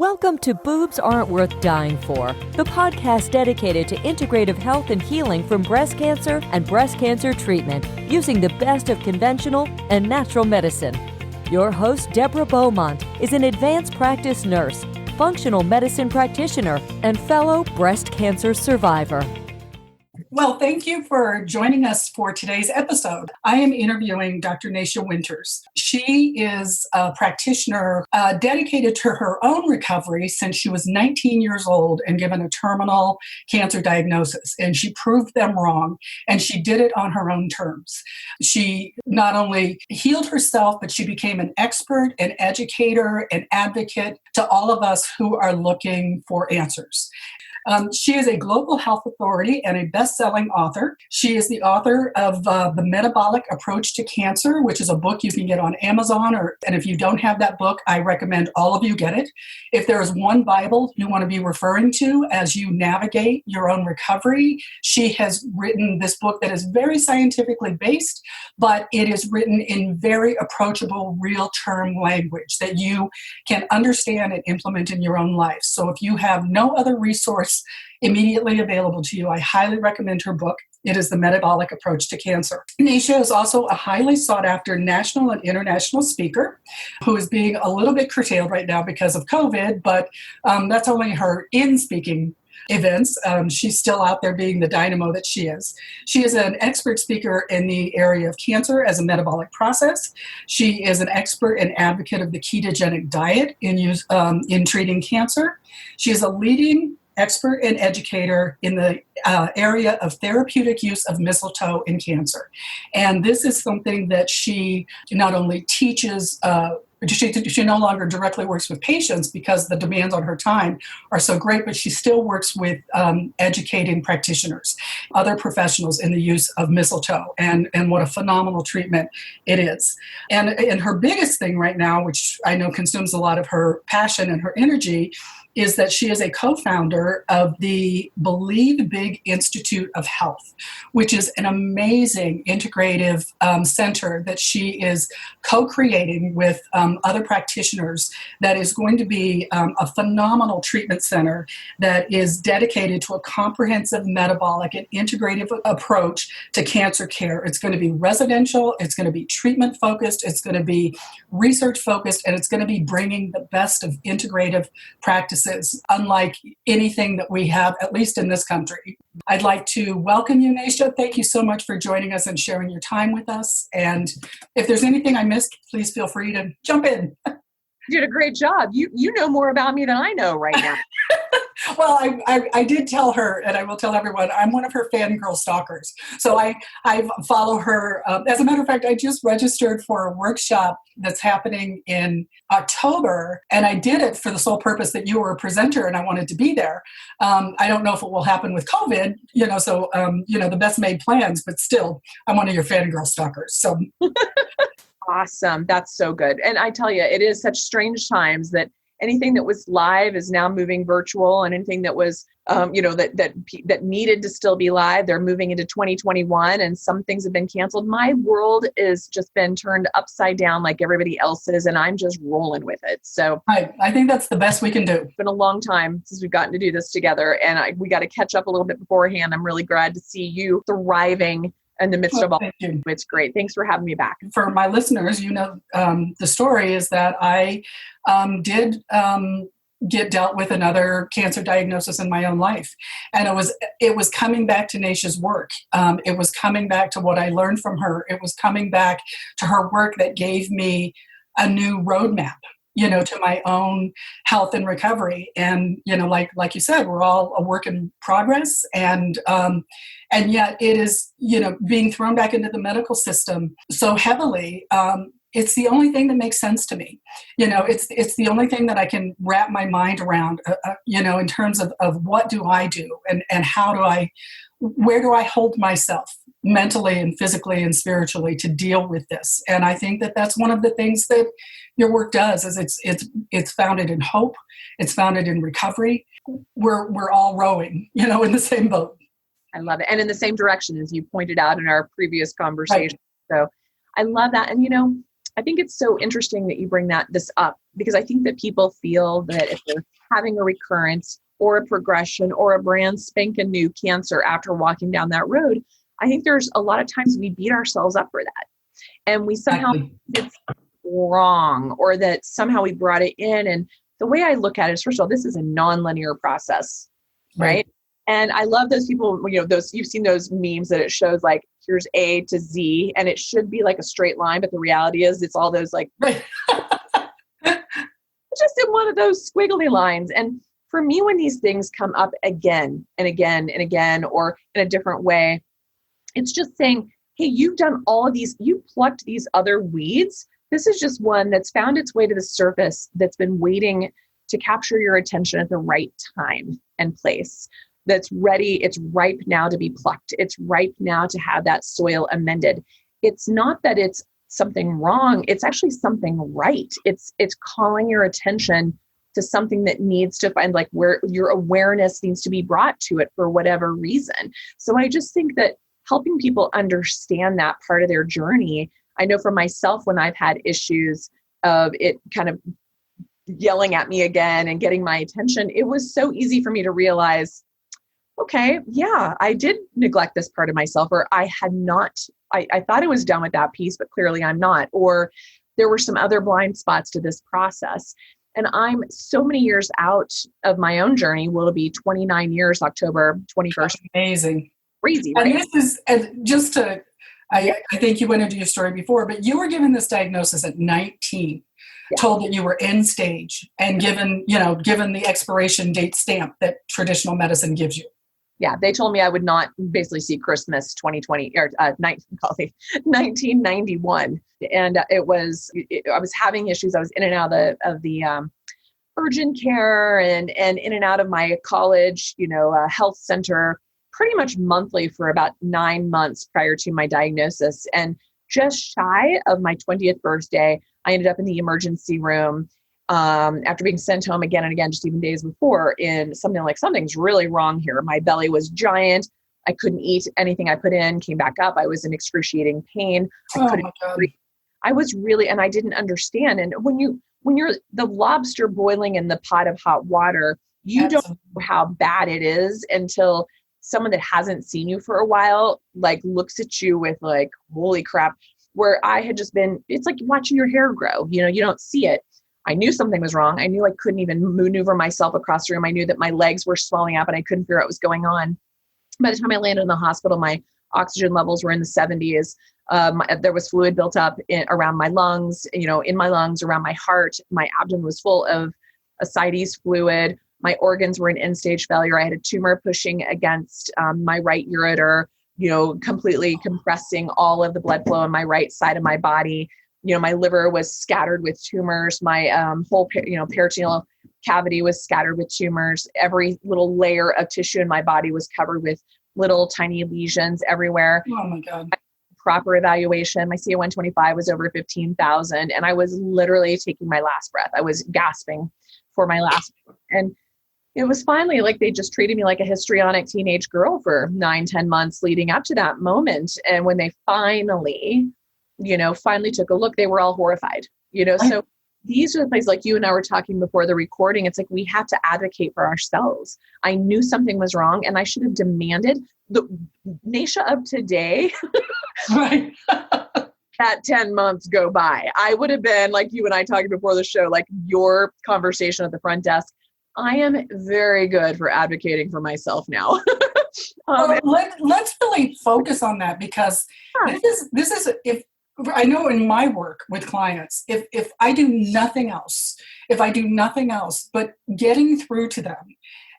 Welcome to Boobs Aren't Worth Dying For, the podcast dedicated to integrative health and healing from breast cancer and breast cancer treatment using the best of conventional and natural medicine. Your host, Deborah Beaumont, is an advanced practice nurse, functional medicine practitioner, and fellow breast cancer survivor. Well, thank you for joining us for today's episode. I am interviewing Dr. Nasha Winters. She is a practitioner dedicated to her own recovery since she was 19 years old and given a terminal cancer diagnosis. And she proved them wrong, and she did it on her own terms. She not only healed herself, but she became an expert, an educator, an advocate to all of us who are looking for answers. She is a global health authority and a best-selling author. She is the author of The Metabolic Approach to Cancer, which is a book you can get on Amazon. And if you don't have that book, I recommend all of you get it. If there is one Bible you want to be referring to as you navigate your own recovery, she has written this book that is very scientifically based, but it is written in very approachable, real-term language that you can understand and implement in your own life. So if you have no other resource immediately available to you, I highly recommend her book. It is The Metabolic Approach to Cancer. Nasha is also a highly sought after national and international speaker who is being a little bit curtailed right now because of COVID, but that's only her in speaking events. She's still out there being the dynamo that she is. She is an expert speaker in the area of cancer as a metabolic process. She is an expert and advocate of the ketogenic diet in treating cancer. She is a leading expert and educator in the area of therapeutic use of mistletoe in cancer. And this is something that she not only teaches, she no longer directly works with patients because the demands on her time are so great, but she still works with educating practitioners, other professionals in the use of mistletoe, and what a phenomenal treatment it is. And her biggest thing right now, which I know consumes a lot of her passion and her energy, is that she is a co-founder of the Believe Big Institute of Health, which is an amazing integrative center that she is co-creating with other practitioners that is going to be a phenomenal treatment center that is dedicated to a comprehensive metabolic and integrative approach to cancer care. It's going to be residential, it's going to be treatment focused, it's going to be research focused, and it's going to be bringing the best of integrative practices, unlike anything that we have, at least in this country. I'd like to welcome you, Nasha. Thank you so much for joining us and sharing your time with us. And if there's anything I missed, please feel free to jump in. You did a great job. You know more about me than I know right now. Well, I did tell her, and I will tell everyone, I'm one of her fangirl stalkers. So I follow her. As a matter of fact, I just registered for a workshop that's happening in October, and I did it for the sole purpose that you were a presenter and I wanted to be there. I don't know if it will happen with COVID, so the best made plans, but still, I'm one of your fangirl stalkers. So. Awesome. That's so good. And I tell you, it is such strange times that anything that was live is now moving virtual, and anything that was, that needed to still be live, they're moving into 2021, and some things have been canceled. My world is just been turned upside down like everybody else's, and I'm just rolling with it. So I think that's the best we can do. It's been a long time since we've gotten to do this together, and we got to catch up a little bit beforehand. I'm really glad to see you thriving in the midst of all. It's great. Thanks for having me back. For my listeners, the story is that I did get dealt with another cancer diagnosis in my own life. And it was coming back to Nasha's work. It was coming back to what I learned from her. It was coming back to her work that gave me a new roadmap, to my own health and recovery. And, like you said, we're all a work in progress. And yet it is, being thrown back into the medical system so heavily. It's the only thing that makes sense to me. It's the only thing that I can wrap my mind around, in terms of what do I do and where do I hold myself mentally and physically and spiritually to deal with this? And I think that that's one of the things that your work does is it's founded in hope. It's founded in recovery. We're all rowing, in the same boat. I love it. And in the same direction as you pointed out in our previous conversation. Right. So I love that. And, I think it's so interesting that you bring this up, because I think that people feel that if they're having a recurrence or a progression or a brand spanking new cancer after walking down that road, I think there's a lot of times we beat ourselves up for that. And we somehow think it's wrong, or that somehow we brought it in. And the way I look at it is, first of all, this is a non-linear process, right? And I love those people, you've seen those memes that it shows like, here's A to Z, and it should be like a straight line, but the reality is it's all those like, just in one of those squiggly lines. And for me, when these things come up again and again and again, or in a different way, it's just saying, hey, you've done all of these, you plucked these other weeds. This is just one that's found its way to the surface, that's been waiting to capture your attention at the right time and place. That's ready. It's ripe now to be plucked. It's ripe now to have that soil amended. It's not that it's something wrong. It's actually something right. It's calling your attention to something that needs to find, like, where your awareness needs to be brought to it for whatever reason. So I just think that helping people understand that part of their journey. I know for myself, when I've had issues of it kind of yelling at me again and getting my attention, it was so easy for me to realize, okay, yeah, I did neglect this part of myself, or I had not, I thought I was done with that piece, but clearly I'm not, or there were some other blind spots to this process. And I'm so many years out of my own journey. Will it be 29 years, October 21st? That's amazing. Crazy, right? And this is, and just to, I think you went into your story before, but you were given this diagnosis at 19, told that you were end stage, and given the expiration date stamp that traditional medicine gives you. Yeah, they told me I would not basically see Christmas 2020 or 1991, and I was having issues. I was in and out of the urgent care and in and out of my college, health center, pretty much monthly for about 9 months prior to my diagnosis. And just shy of my 20th birthday, I ended up in the emergency room. After being sent home again and again, just even days before, in something like, something's really wrong here. My belly was giant. I couldn't eat anything I put in, came back up. I was in excruciating pain. I couldn't breathe. I was really, and I didn't understand. And when you're the lobster boiling in the pot of hot water, you don't know how bad it is until someone that hasn't seen you for a while, like, looks at you with like, holy crap, where I had just been, it's like watching your hair grow, you don't see it. I knew something was wrong. I knew I couldn't even maneuver myself across the room. I knew that my legs were swelling up and I couldn't figure out what was going on. By the time I landed in the hospital, my oxygen levels were in the 70s. There was fluid built up around my lungs, in my lungs, around my heart. My abdomen was full of ascites fluid. My organs were in end-stage failure. I had a tumor pushing against my right ureter, completely compressing all of the blood flow in my right side of my body. My liver was scattered with tumors. My whole, peritoneal cavity was scattered with tumors. Every little layer of tissue in my body was covered with little tiny lesions everywhere. Oh my God. Proper evaluation. My CA-125 was over 15,000, and I was literally taking my last breath. I was gasping for my last breath. And it was finally like they just treated me like a histrionic teenage girl for 9-10 months leading up to that moment. And when they finally took a look, they were all horrified, so these are the places, like you and I were talking before the recording. It's like, we have to advocate for ourselves. I knew something was wrong, and I should have demanded the Nasha of today. Right. That 10 months go by. I would have been like you and I talking before the show, like your conversation at the front desk. I am very good for advocating for myself now. Let's really focus on that, because this is if I know in my work with clients, if I do nothing else but getting through to them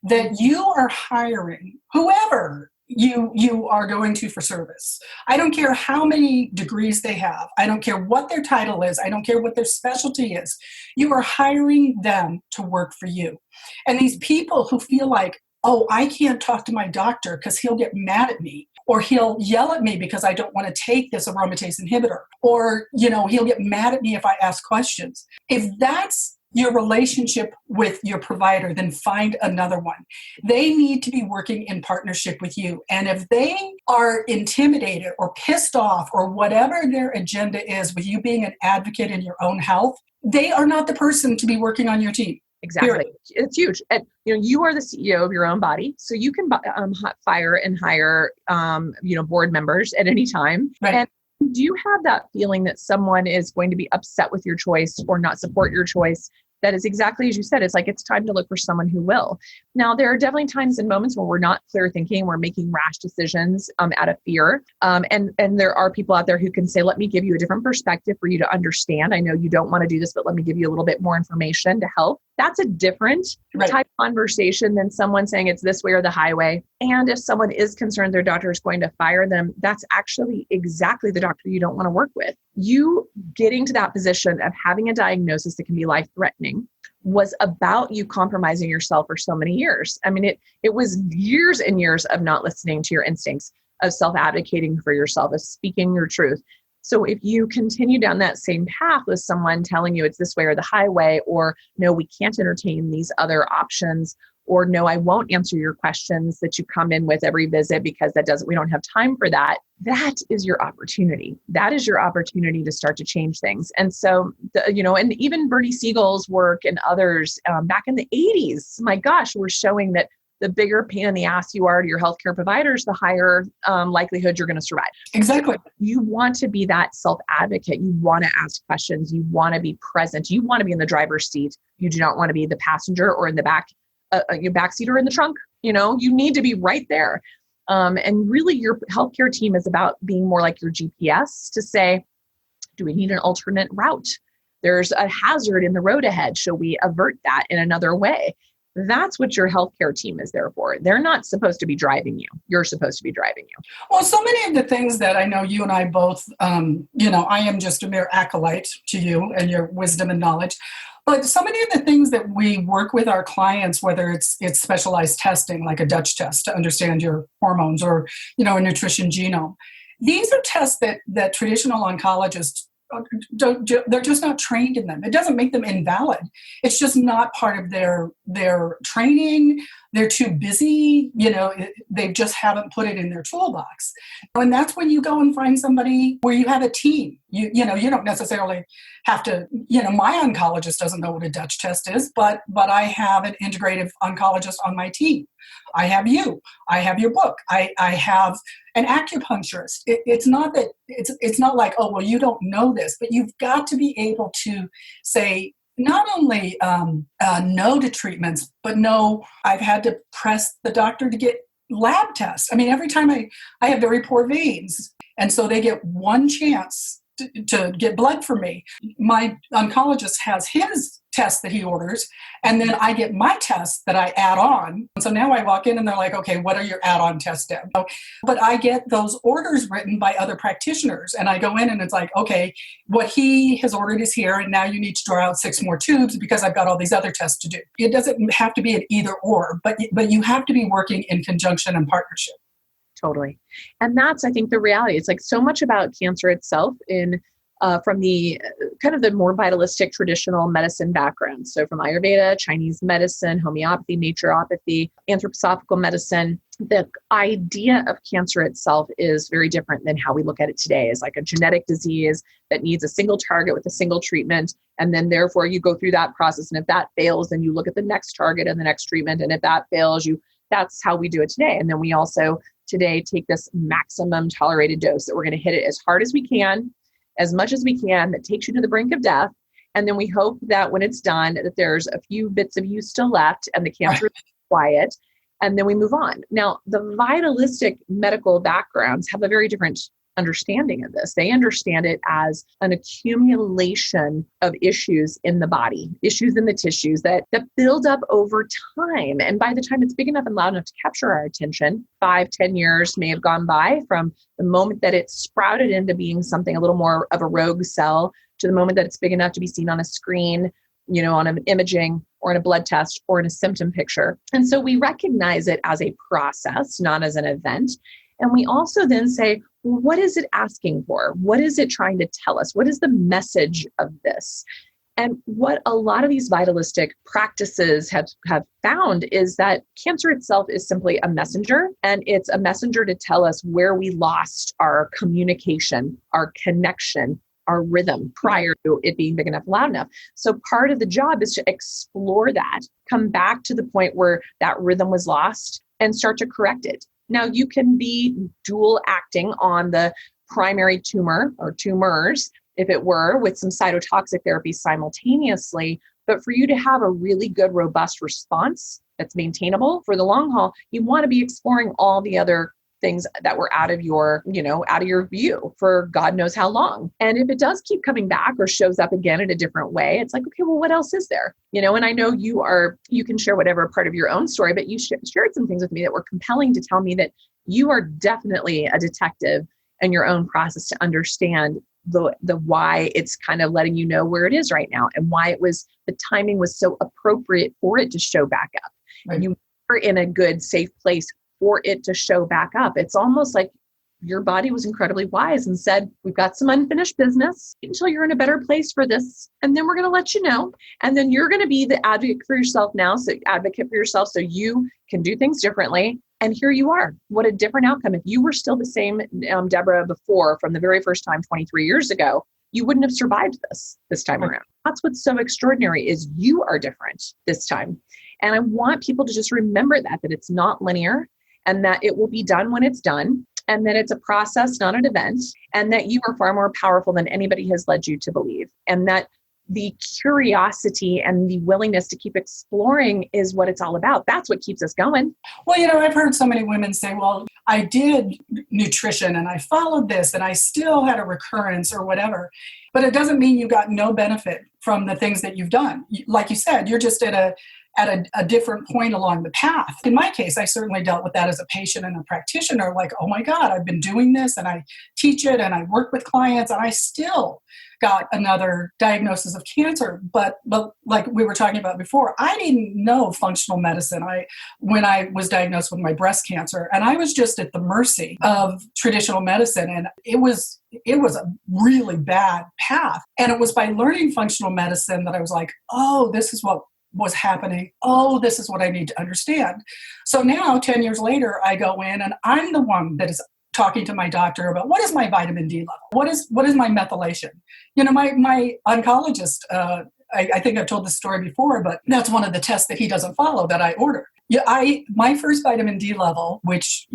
that you are hiring whoever you are going to for service. I don't care how many degrees they have. I don't care what their title is. I don't care what their specialty is. You are hiring them to work for you. And these people who feel like, oh, I can't talk to my doctor because he'll get mad at me, or he'll yell at me because I don't want to take this aromatase inhibitor, or, he'll get mad at me if I ask questions. If that's your relationship with your provider, then find another one. They need to be working in partnership with you. And if they are intimidated or pissed off or whatever their agenda is with you being an advocate in your own health, they are not the person to be working on your team. Exactly. Period. It's huge. And, you are the CEO of your own body. So you can fire and hire, board members at any time. Right. And do you have that feeling that someone is going to be upset with your choice or not support your choice? That is exactly as you said. It's like, it's time to look for someone who will. Now, there are definitely times and moments where we're not clear thinking, we're making rash decisions out of fear. And there are people out there who can say, let me give you a different perspective for you to understand. I know you don't want to do this, but let me give you a little bit more information to help. That's a different type of conversation than someone saying it's this way or the highway. And if someone is concerned their doctor is going to fire them, that's actually exactly the doctor you don't want to work with. You getting to that position of having a diagnosis that can be life-threatening was about you compromising yourself for so many years. I mean, it was years and years of not listening to your instincts, of self-advocating for yourself, of speaking your truth. So if you continue down that same path with someone telling you it's this way or the highway, or no, we can't entertain these other options, or no, I won't answer your questions that you come in with every visit because we don't have time for that. That is your opportunity. That is your opportunity to start to change things. And so, and even Bernie Siegel's work and others back in the 80s, my gosh, were showing that the bigger pain in the ass you are to your healthcare providers, the higher likelihood you're going to survive. Exactly. So you want to be that self-advocate. You want to ask questions. You want to be present. You want to be in the driver's seat. You do not want to be the passenger or in the back, your backseat or in the trunk. You need to be right there. And really your healthcare team is about being more like your GPS to say, do we need an alternate route? There's a hazard in the road ahead. Shall we avert that in another way? That's what your healthcare team is there for. They're not supposed to be driving you. You're supposed to be driving you. Well, so many of the things that I know you and I both, I am just a mere acolyte to you and your wisdom and knowledge. But so many of the things that we work with our clients, whether it's specialized testing, like a Dutch test to understand your hormones, or, a nutrition genome, these are tests that traditional oncologists they're just not trained in them. It doesn't make them invalid. It's just not part of their training. They're too busy. They just haven't put it in their toolbox. And that's when you go and find somebody where you have a team. You don't necessarily have to, my oncologist doesn't know what a Dutch test is, but I have an integrative oncologist on my team. I have you. I have your book. I have an acupuncturist. It's not that it's not like, oh, well, you don't know this, but you've got to be able to say not only no to treatments, but no, I've had to press the doctor to get lab tests. I mean, every time I have very poor veins, and so they get one chance to get blood from me. My oncologist has his test that he orders, and then I get my test that I add on. So now I walk in and they're like, okay, what are your add-on tests, Deb? But I get those orders written by other practitioners, and I go in and it's like, okay, what he has ordered is here, and now you need to draw out 6 more tubes because I've got all these other tests to do. It doesn't have to be an either or, but you have to be working in conjunction and partnership. Totally. And that's, I think, the reality. It's like so much about cancer itself from the kind of the more vitalistic traditional medicine background. So from Ayurveda, Chinese medicine, homeopathy, naturopathy, anthroposophical medicine, the idea of cancer itself is very different than how we look at it today. It's like a genetic disease that needs a single target with a single treatment. And then therefore you go through that process. And if that fails, then you look at the next target and the next treatment. And if that fails, that's how we do it today. And then we also today take this maximum tolerated dose that we're going to hit it as hard as we can, as much as we can, that takes you to the brink of death. And then we hope that when it's done, that there's a few bits of you still left and the cancer is quiet. And then we move on. Now, the vitalistic medical backgrounds have a very different understanding of this. They understand it as an accumulation of issues in the body, issues in the tissues that build up over time. And by the time it's big enough and loud enough to capture our attention, 5-10 years may have gone by from the moment that it sprouted into being something a little more of a rogue cell to the moment that it's big enough to be seen on a screen, on an imaging or in a blood test or in a symptom picture. And so we recognize it as a process, not as an event. And we also then say, well, what is it asking for? What is it trying to tell us? What is the message of this? And what a lot of these vitalistic practices have found is that cancer itself is simply a messenger, and it's a messenger to tell us where we lost our communication, our connection, our rhythm prior to it being big enough, loud enough. So part of the job is to explore that, come back to the point where that rhythm was lost and start to correct it. Now you can be dual acting on the primary tumor or tumors, if it were, with some cytotoxic therapy simultaneously. But for you to have a really good, robust response that's maintainable for the long haul, you want to be exploring all the other things that were out of your view for God knows how long. And if it does keep coming back or shows up again in a different way, it's like, okay, well, what else is there? And I know you can share whatever part of your own story, but you shared some things with me that were compelling to tell me that you are definitely a detective in your own process to understand the why it's kind of letting you know where it is right now and why the timing was so appropriate for it to show back up. Right. You were in a good, safe place for it to show back up. It's almost like your body was incredibly wise and said, we've got some unfinished business until you're in a better place for this. And then we're going to let you know. And then you're going to be the advocate for yourself so you can do things differently. And here you are. What a different outcome. If you were still the same Deborah before from the very first time 23 years ago, you wouldn't have survived this time around. That's what's so extraordinary is you are different this time. And I want people to just remember that it's not linear and that it will be done when it's done and that it's a process, not an event, and that you are far more powerful than anybody has led you to believe. And that the curiosity and the willingness to keep exploring is what it's all about. That's what keeps us going. Well, I've heard so many women say, well, I did nutrition and I followed this and I still had a recurrence or whatever. But it doesn't mean you got no benefit from the things that you've done. Like you said, you're just at a different point along the path. In my case, I certainly dealt with that as a patient and a practitioner, like, oh my God, I've been doing this and I teach it and I work with clients and I still got another diagnosis of cancer. But like we were talking about before, I didn't know functional medicine when I was diagnosed with my breast cancer. And I was just at the mercy of traditional medicine. And it was a really bad path. And it was by learning functional medicine that I was like, oh, this is what was happening. Oh, this is what I need to understand. So now 10 years later, I go in and I'm the one that is talking to my doctor about what is my vitamin D level? What is my methylation? My oncologist, I think I've told this story before, but that's one of the tests that he doesn't follow that I order. My first vitamin D level, which,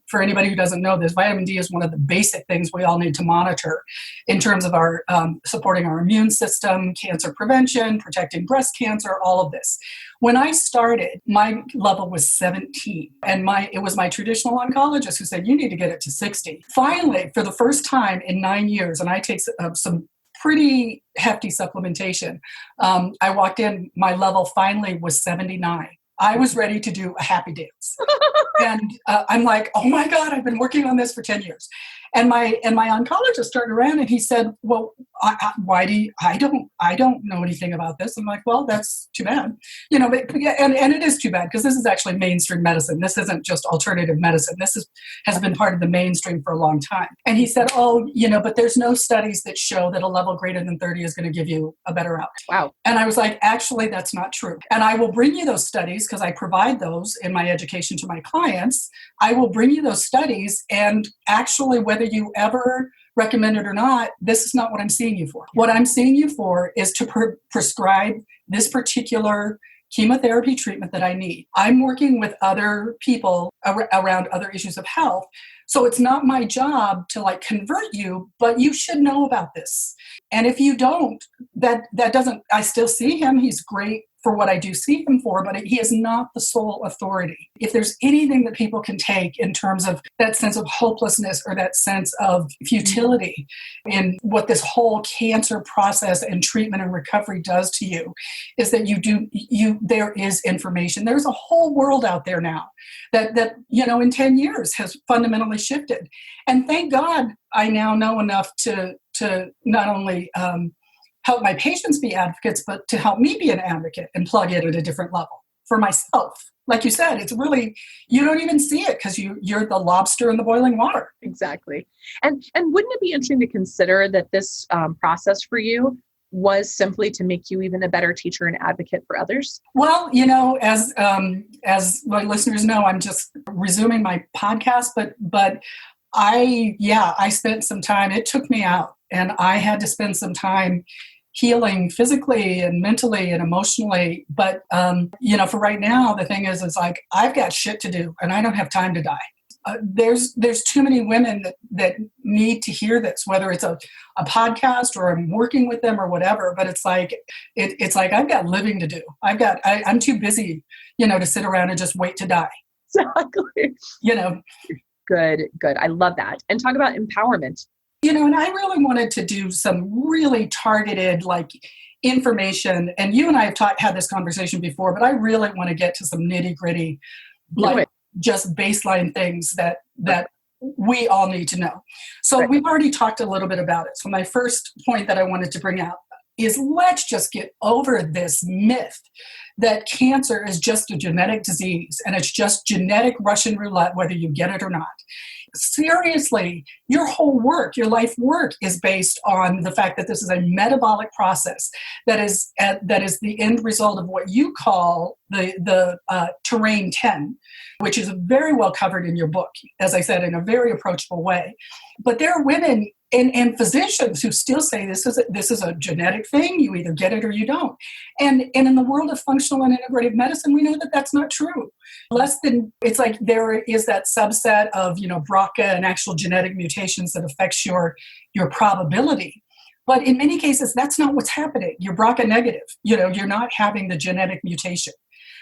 for anybody who doesn't know this, vitamin D is one of the basic things we all need to monitor in terms of our supporting our immune system, cancer prevention, protecting breast cancer, all of this. When I started, my level was 17, and it was my traditional oncologist who said, you need to get it to 60. Finally, for the first time in 9 years, and I take some pretty hefty supplementation, I walked in, my level finally was 79. I was ready to do a happy dance. And I'm like, oh my God, I've been working on this for 10 years. And my oncologist turned around and he said, well, I don't know anything about this. I'm like, well, that's too bad. And it is too bad because this is actually mainstream medicine. This isn't just alternative medicine. This has been part of the mainstream for a long time. And he said, oh, but there's no studies that show that a level greater than 30 is going to give you a better outcome. Wow. And I was like, actually, that's not true. And I will bring you those studies because I provide those in my education to my clients. I will bring you those studies, and actually, whether you ever recommend it or not, this is not what I'm seeing you for. What I'm seeing you for is to prescribe this particular chemotherapy treatment that I need. I'm working with other people around other issues of health. So it's not my job to convert you, but you should know about this. And if you don't, that doesn't, I still see him. He's great for what I do see him for, but he is not the sole authority. If there's anything that people can take in terms of that sense of hopelessness or that sense of futility in what this whole cancer process and treatment and recovery does to you, is that there is information. There's a whole world out there now that in 10 years has fundamentally shifted. And thank God I now know enough to not only help my patients be advocates, but to help me be an advocate and plug it at a different level for myself. Like you said, it's really, you don't even see it because you're the lobster in the boiling water. Exactly. And wouldn't it be interesting to consider that this process for you was simply to make you even a better teacher and advocate for others? Well, as my listeners know, I'm just resuming my podcast, but I spent some time. It took me out, and I had to spend some time healing physically and mentally and emotionally. But for right now, the thing is like I've got shit to do, and I don't have time to die. There's too many women that need to hear this, whether it's a podcast or I'm working with them or whatever. But it's like I've got living to do. I'm too busy, to sit around and just wait to die. Exactly. Good. I love that. And talk about empowerment. And I really wanted to do some really targeted information. And you and I have had this conversation before, but I really want to get to some nitty gritty, just baseline things that we all need to know. So We've already talked a little bit about it. So my first point that I wanted to bring out is let's just get over this myth that cancer is just a genetic disease and it's just genetic Russian roulette, whether you get it or not. Seriously, your whole work, your life work is based on the fact that this is a metabolic process that is the end result of what you call the terrain 10, which is very well covered in your book, as I said, in a very approachable way. But there are women and physicians who still say this is a genetic thing. You either get it or you don't. And in the world of functional and integrative medicine, we know that that's not true. It's like there is that subset of, BRCA and actual genetic mutations that affects your probability. But in many cases, that's not what's happening. You're BRCA negative. You're not having the genetic mutation.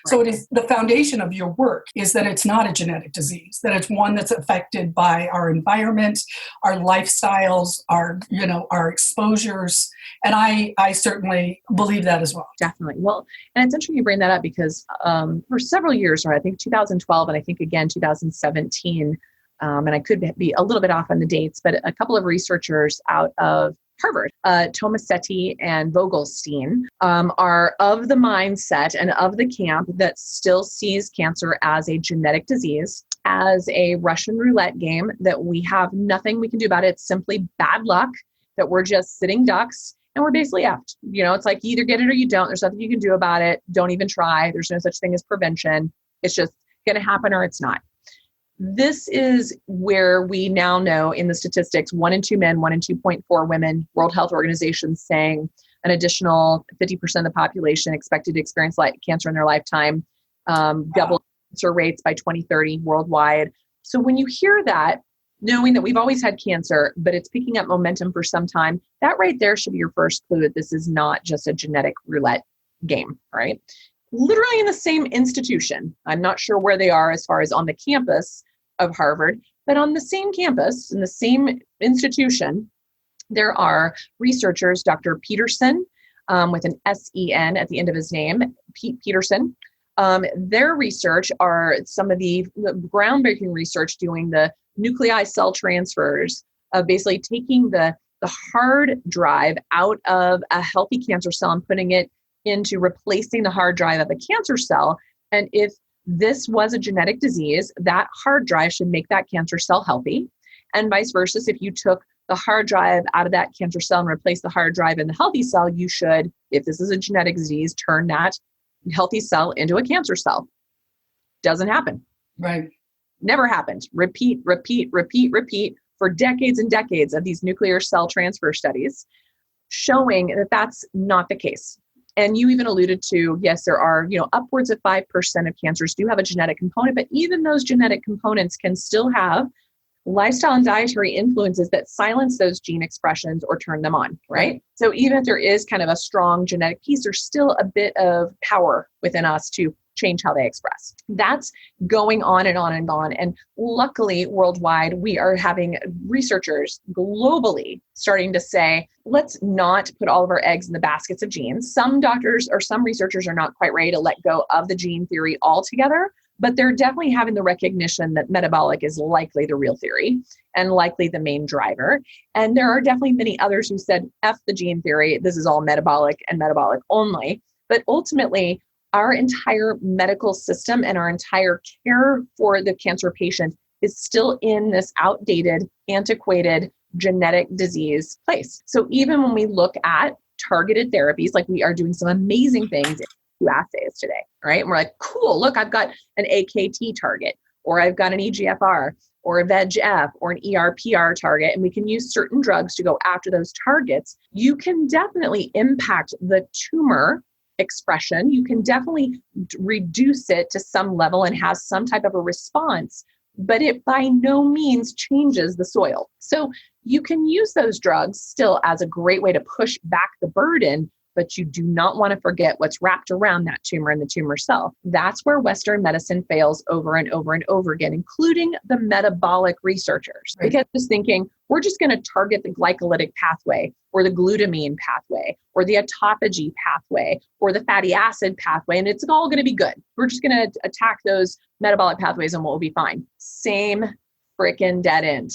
So it is the foundation of your work is that it's not a genetic disease, that it's one that's affected by our environment, our lifestyles, our exposures. And I certainly believe that as well. Definitely. Well, and it's interesting you bring that up because for several years, or I think 2012 and I think again 2017, and I could be a little bit off on the dates, but a couple of researchers out of Harvard, Tomasetti and Vogelstein, are of the mindset and of the camp that still sees cancer as a genetic disease, as a Russian roulette game, that we have nothing we can do about it. It's simply bad luck, that we're just sitting ducks and we're basically effed. It's like you either get it or you don't. There's nothing you can do about it. Don't even try. There's no such thing as prevention. It's just going to happen or it's not. This is where we now know in the statistics, 1 in 2 men, 1 in 2.4 women, World Health Organization saying an additional 50% of the population expected to experience cancer in their lifetime, double cancer rates by 2030 worldwide. So when you hear that, knowing that we've always had cancer, but it's picking up momentum for some time, that right there should be your first clue that this is not just a genetic roulette game, right? Literally in the same institution. I'm not sure where they are as far as on the campus of Harvard, but on the same campus, in the same institution, there are researchers, Dr. Peterson, with an S-E-N at the end of his name, Pete Peterson. Their research are some of the groundbreaking research doing the nuclei cell transfers of basically taking the hard drive out of a healthy cancer cell and putting it into replacing the hard drive of a cancer cell. And if this was a genetic disease, that hard drive should make that cancer cell healthy. And vice versa, if you took the hard drive out of that cancer cell and replaced the hard drive in the healthy cell, you should, if this is a genetic disease, turn that healthy cell into a cancer cell. Doesn't happen. Right. Never happened. Repeat for decades and decades of these nuclear cell transfer studies showing that that's not the case. And you even alluded to, yes, there are, upwards of 5% of cancers do have a genetic component, but even those genetic components can still have lifestyle and dietary influences that silence those gene expressions or turn them on, right? So even if there is kind of a strong genetic piece, there's still a bit of power within us to change how they express. That's going on and on and on. And luckily, worldwide, we are having researchers globally starting to say, let's not put all of our eggs in the baskets of genes. Some doctors or some researchers are not quite ready to let go of the gene theory altogether, but they're definitely having the recognition that metabolic is likely the real theory and likely the main driver. And there are definitely many others who said, F the gene theory, this is all metabolic and metabolic only. But ultimately, our entire medical system and our entire care for the cancer patient is still in this outdated, antiquated genetic disease place. So even when we look at targeted therapies. Like we are doing some amazing things in assays today, right? And we're like, cool, look, I've got an AKT target, or I've got an EGFR, or a VEGF, or an ERPR target, and we can use certain drugs to go after those targets. You can definitely impact the tumor expression. You can definitely reduce it to some level and have some type of a response, but it by no means changes the soil. So you can use those drugs still as a great way to push back the burden, but you do not want to forget what's wrapped around that tumor and the tumor cell. That's where Western medicine fails over and over and over again, including the metabolic researchers. Right. Because just thinking, we're just going to target the glycolytic pathway or the glutamine pathway or the autophagy pathway or the fatty acid pathway, and it's all going to be good. We're just going to attack those metabolic pathways and we'll be fine. Same freaking dead end,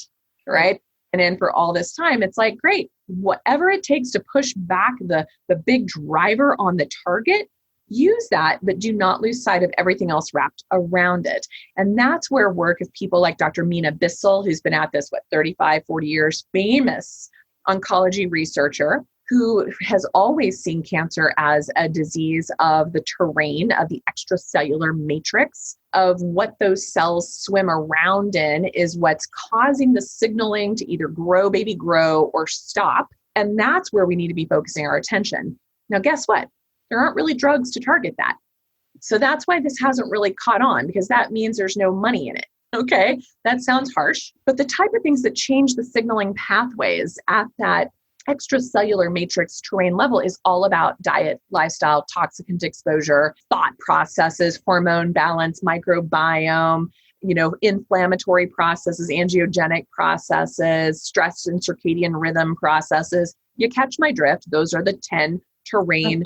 right? And then for all this time, it's like, great, whatever it takes to push back the big driver on the target, use that, but do not lose sight of everything else wrapped around it. And that's where work of people like Dr. Mina Bissell, who's been at this, 35, 40 years, famous oncology researcher, who has always seen cancer as a disease of the terrain, of the extracellular matrix, of what those cells swim around in is what's causing the signaling to either grow, baby grow, or stop. And that's where we need to be focusing our attention. Now, guess what? There aren't really drugs to target that. So that's why this hasn't really caught on, because that means there's no money in it. Okay, that sounds harsh, but the type of things that change the signaling pathways at that extracellular matrix terrain level is all about diet, lifestyle, toxicant exposure, thought processes, hormone balance, microbiome, inflammatory processes, angiogenic processes, stress and circadian rhythm processes. You catch my drift. Those are the 10 terrains.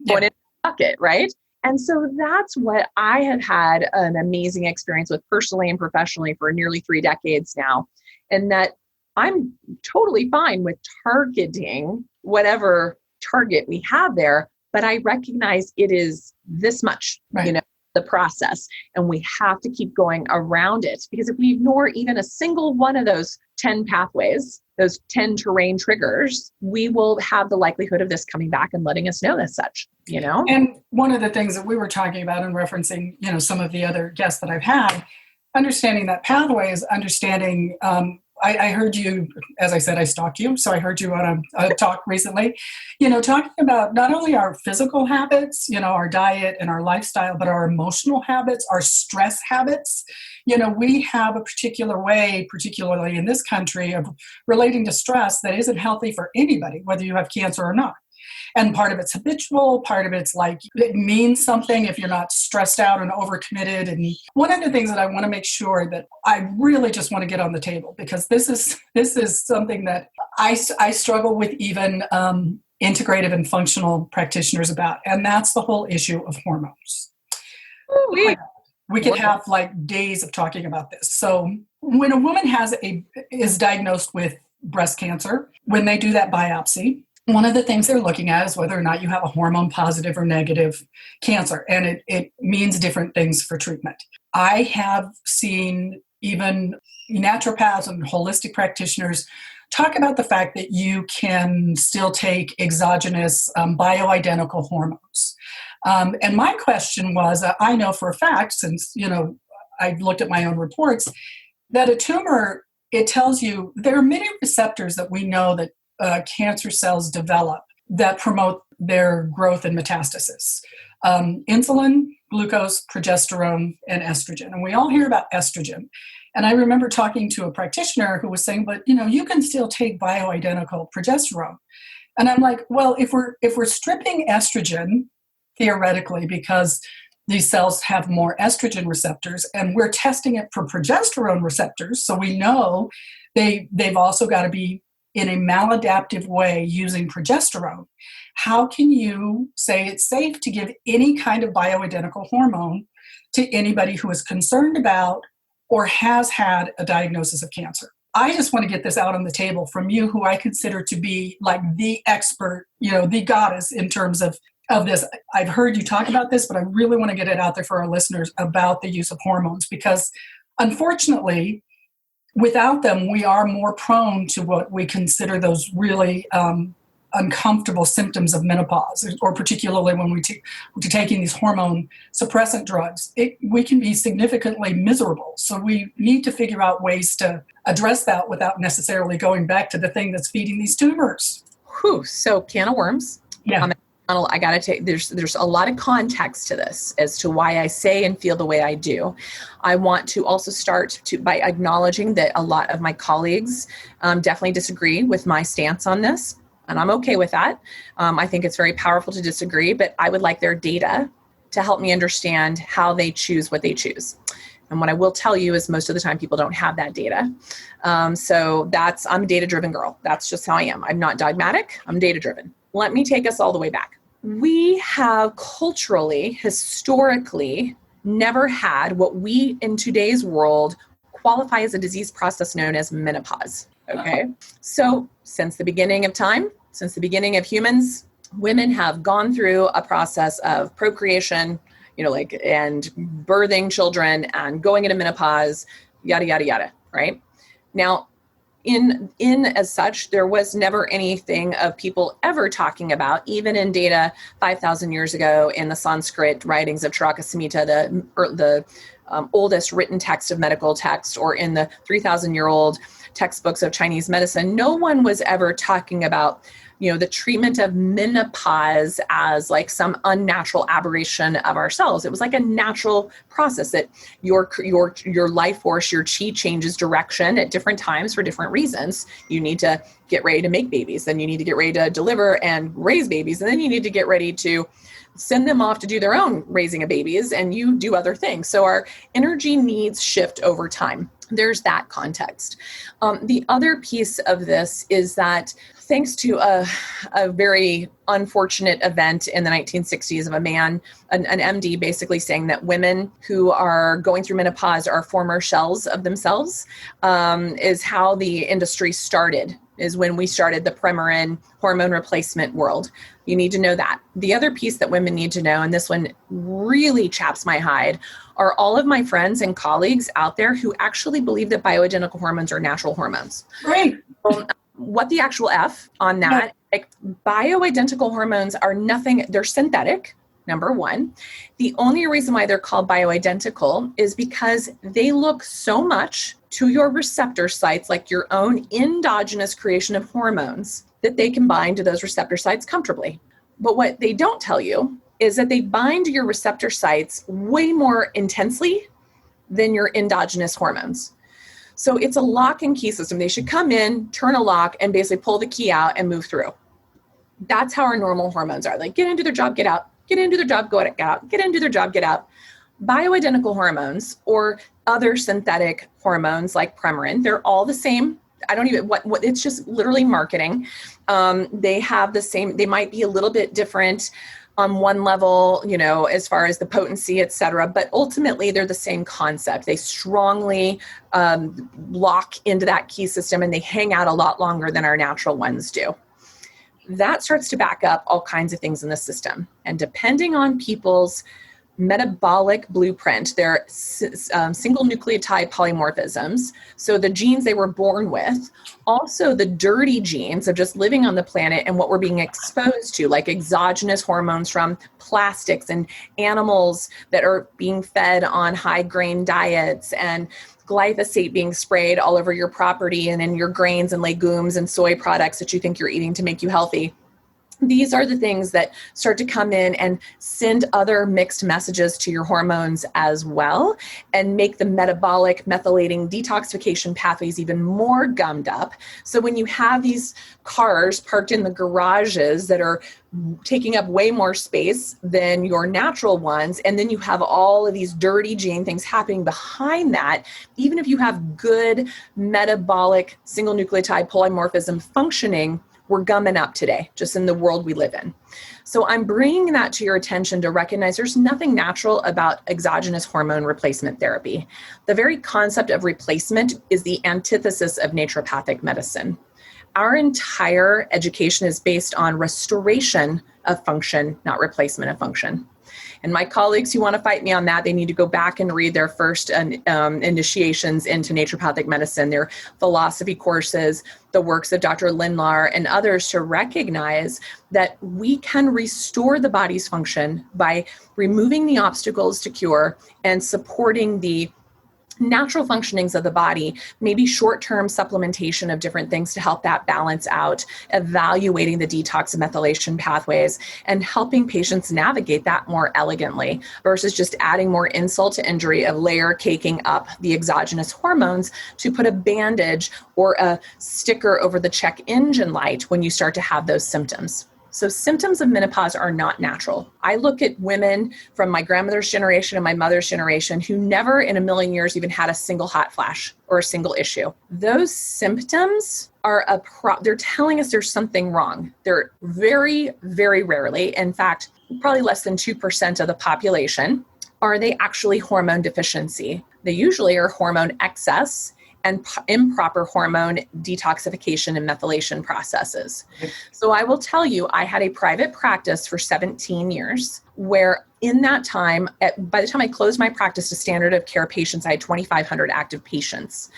Going in the bucket, right? And so that's what I have had an amazing experience with personally and professionally for nearly 3 decades now. And that I'm totally fine with targeting whatever target we have there, but I recognize it is this much, right. The process, and we have to keep going around it, because if we ignore even a single one of those 10 pathways, those 10 terrain triggers, we will have the likelihood of this coming back and letting us know as such, And one of the things that we were talking about and referencing, some of the other guests that I've had, understanding that pathway is understanding, I heard you, as I said, I stalked you. So I heard you on a talk recently, talking about not only our physical habits, our diet and our lifestyle, but our emotional habits, our stress habits. We have a particular way, particularly in this country, of relating to stress that isn't healthy for anybody, whether you have cancer or not. And part of it's habitual, part of it's like it means something if you're not stressed out and overcommitted. And one of the things that I want to make sure that I really just want to get on the table, because this is something that I struggle with even integrative and functional practitioners about, and that's the whole issue of hormones. We could have like days of talking about this. So when a woman is diagnosed with breast cancer, when they do that biopsy, one of the things they're looking at is whether or not you have a hormone positive or negative cancer, and it means different things for treatment. I have seen even naturopaths and holistic practitioners talk about the fact that you can still take exogenous bioidentical hormones. And my question was, I know for a fact, since I've looked at my own reports, that a tumor, it tells you there are many receptors that we know that cancer cells develop that promote their growth and metastasis. Insulin, glucose, progesterone, and estrogen. And we all hear about estrogen. And I remember talking to a practitioner who was saying, but you can still take bioidentical progesterone. And I'm like, well, if we're stripping estrogen, theoretically, because these cells have more estrogen receptors, and we're testing it for progesterone receptors, so we know they've also got to be in a maladaptive way using progesterone. How can you say it's safe to give any kind of bioidentical hormone to anybody who is concerned about or has had a diagnosis of cancer? I just want to get this out on the table from you, who I consider to be like the expert, the goddess in terms of this. I've heard you talk about this, but I really want to get it out there for our listeners about the use of hormones, because unfortunately, without them, we are more prone to what we consider those really uncomfortable symptoms of menopause, or particularly when we're taking these hormone suppressant drugs, we can be significantly miserable. So we need to figure out ways to address that without necessarily going back to the thing that's feeding these tumors. Whew, so can of worms. Yeah. I got to take, there's a lot of context to this as to why I say and feel the way I do. I want to also start by acknowledging that a lot of my colleagues definitely disagree with my stance on this, and I'm okay with that. I think it's very powerful to disagree, but I would like their data to help me understand how they choose what they choose. And what I will tell you is most of the time people don't have that data. So I'm a data-driven girl. That's just how I am. I'm not dogmatic. I'm data-driven. Let me take us all the way back. We have culturally, historically, never had what we in today's world qualify as a disease process known as menopause. Okay. So since the beginning of time, since the beginning of humans, women have gone through a process of procreation, and birthing children and going into menopause, yada, yada, yada. Right. Now, in as such, there was never anything of people ever talking about, even in data 5,000 years ago in the Sanskrit writings of Charaka Samhita, the oldest written text of medical text, or in the 3,000-year-old textbooks of Chinese medicine. No one was ever talking about the treatment of menopause as like some unnatural aberration of ourselves. It was like a natural process that your life force, your chi changes direction at different times for different reasons. You need to get ready to make babies, then you need to get ready to deliver and raise babies, and then you need to get ready to send them off to do their own raising of babies, and you do other things. So our energy needs shift over time. There's that context. The other piece of this is that thanks to a very unfortunate event in the 1960s of a man, an MD, basically saying that women who are going through menopause are former shells of themselves, is how the industry started, is when we started the Premarin hormone replacement world. You need to know that. The other piece that women need to know, and this one really chaps my hide, are all of my friends and colleagues out there who actually believe that bioidentical hormones are natural hormones. Great. What the actual F on that? Like, bioidentical hormones are nothing, they're synthetic, number one. The only reason why they're called bioidentical is because they look so much to your receptor sites like your own endogenous creation of hormones that they can bind to those receptor sites comfortably. But what they don't tell you is that they bind to your receptor sites way more intensely than your endogenous hormones. So it's a lock and key system. They should come in, turn a lock, and basically pull the key out and move through. That's how our normal hormones are. Like, get into their job, get out, get into their job, go out, get into their job, get out. Bioidentical hormones or other synthetic hormones like Premarin, they're all the same. I don't even, what it's just literally marketing. They have the same, they might be a little bit different on one level, as far as the potency, et cetera, but ultimately they're the same concept. They strongly lock into that key system, and they hang out a lot longer than our natural ones do. That starts to back up all kinds of things in the system. And depending on people's metabolic blueprint, their single nucleotide polymorphisms, so the genes they were born with, also the dirty genes of just living on the planet and what we're being exposed to, like exogenous hormones from plastics and animals that are being fed on high grain diets, and glyphosate being sprayed all over your property and in your grains and legumes and soy products that you think you're eating to make you healthy. These are the things that start to come in and send other mixed messages to your hormones as well, and make the metabolic methylating detoxification pathways even more gummed up. So when you have these cars parked in the garages that are taking up way more space than your natural ones, and then you have all of these dirty gene things happening behind that, even if you have good metabolic single nucleotide polymorphism functioning, we're gumming up today, just in the world we live in. So I'm bringing that to your attention to recognize there's nothing natural about exogenous hormone replacement therapy. The very concept of replacement is the antithesis of naturopathic medicine. Our entire education is based on restoration of function, not replacement of function. And my colleagues who want to fight me on that, they need to go back and read their first initiations into naturopathic medicine, their philosophy courses, the works of Dr. Lindlar and others, to recognize that we can restore the body's function by removing the obstacles to cure and supporting the natural functionings of the body, maybe short-term supplementation of different things to help that balance out, evaluating the detox and methylation pathways, and helping patients navigate that more elegantly versus just adding more insult to injury of layer caking up the exogenous hormones to put a bandage or a sticker over the check engine light when you start to have those symptoms. So symptoms of menopause are not natural. I look at women from my grandmother's generation and my mother's generation who never in a million years even had a single hot flash or a single issue. Those symptoms are they're telling us there's something wrong. They're very, very rarely, in fact, probably less than 2% of the population, are they actually hormone deficiency. They usually are hormone excess and improper hormone detoxification and methylation processes. So I will tell you, I had a private practice for 17 years where in that time, by the time I closed my practice to standard of care patients, I had 2,500 active patients.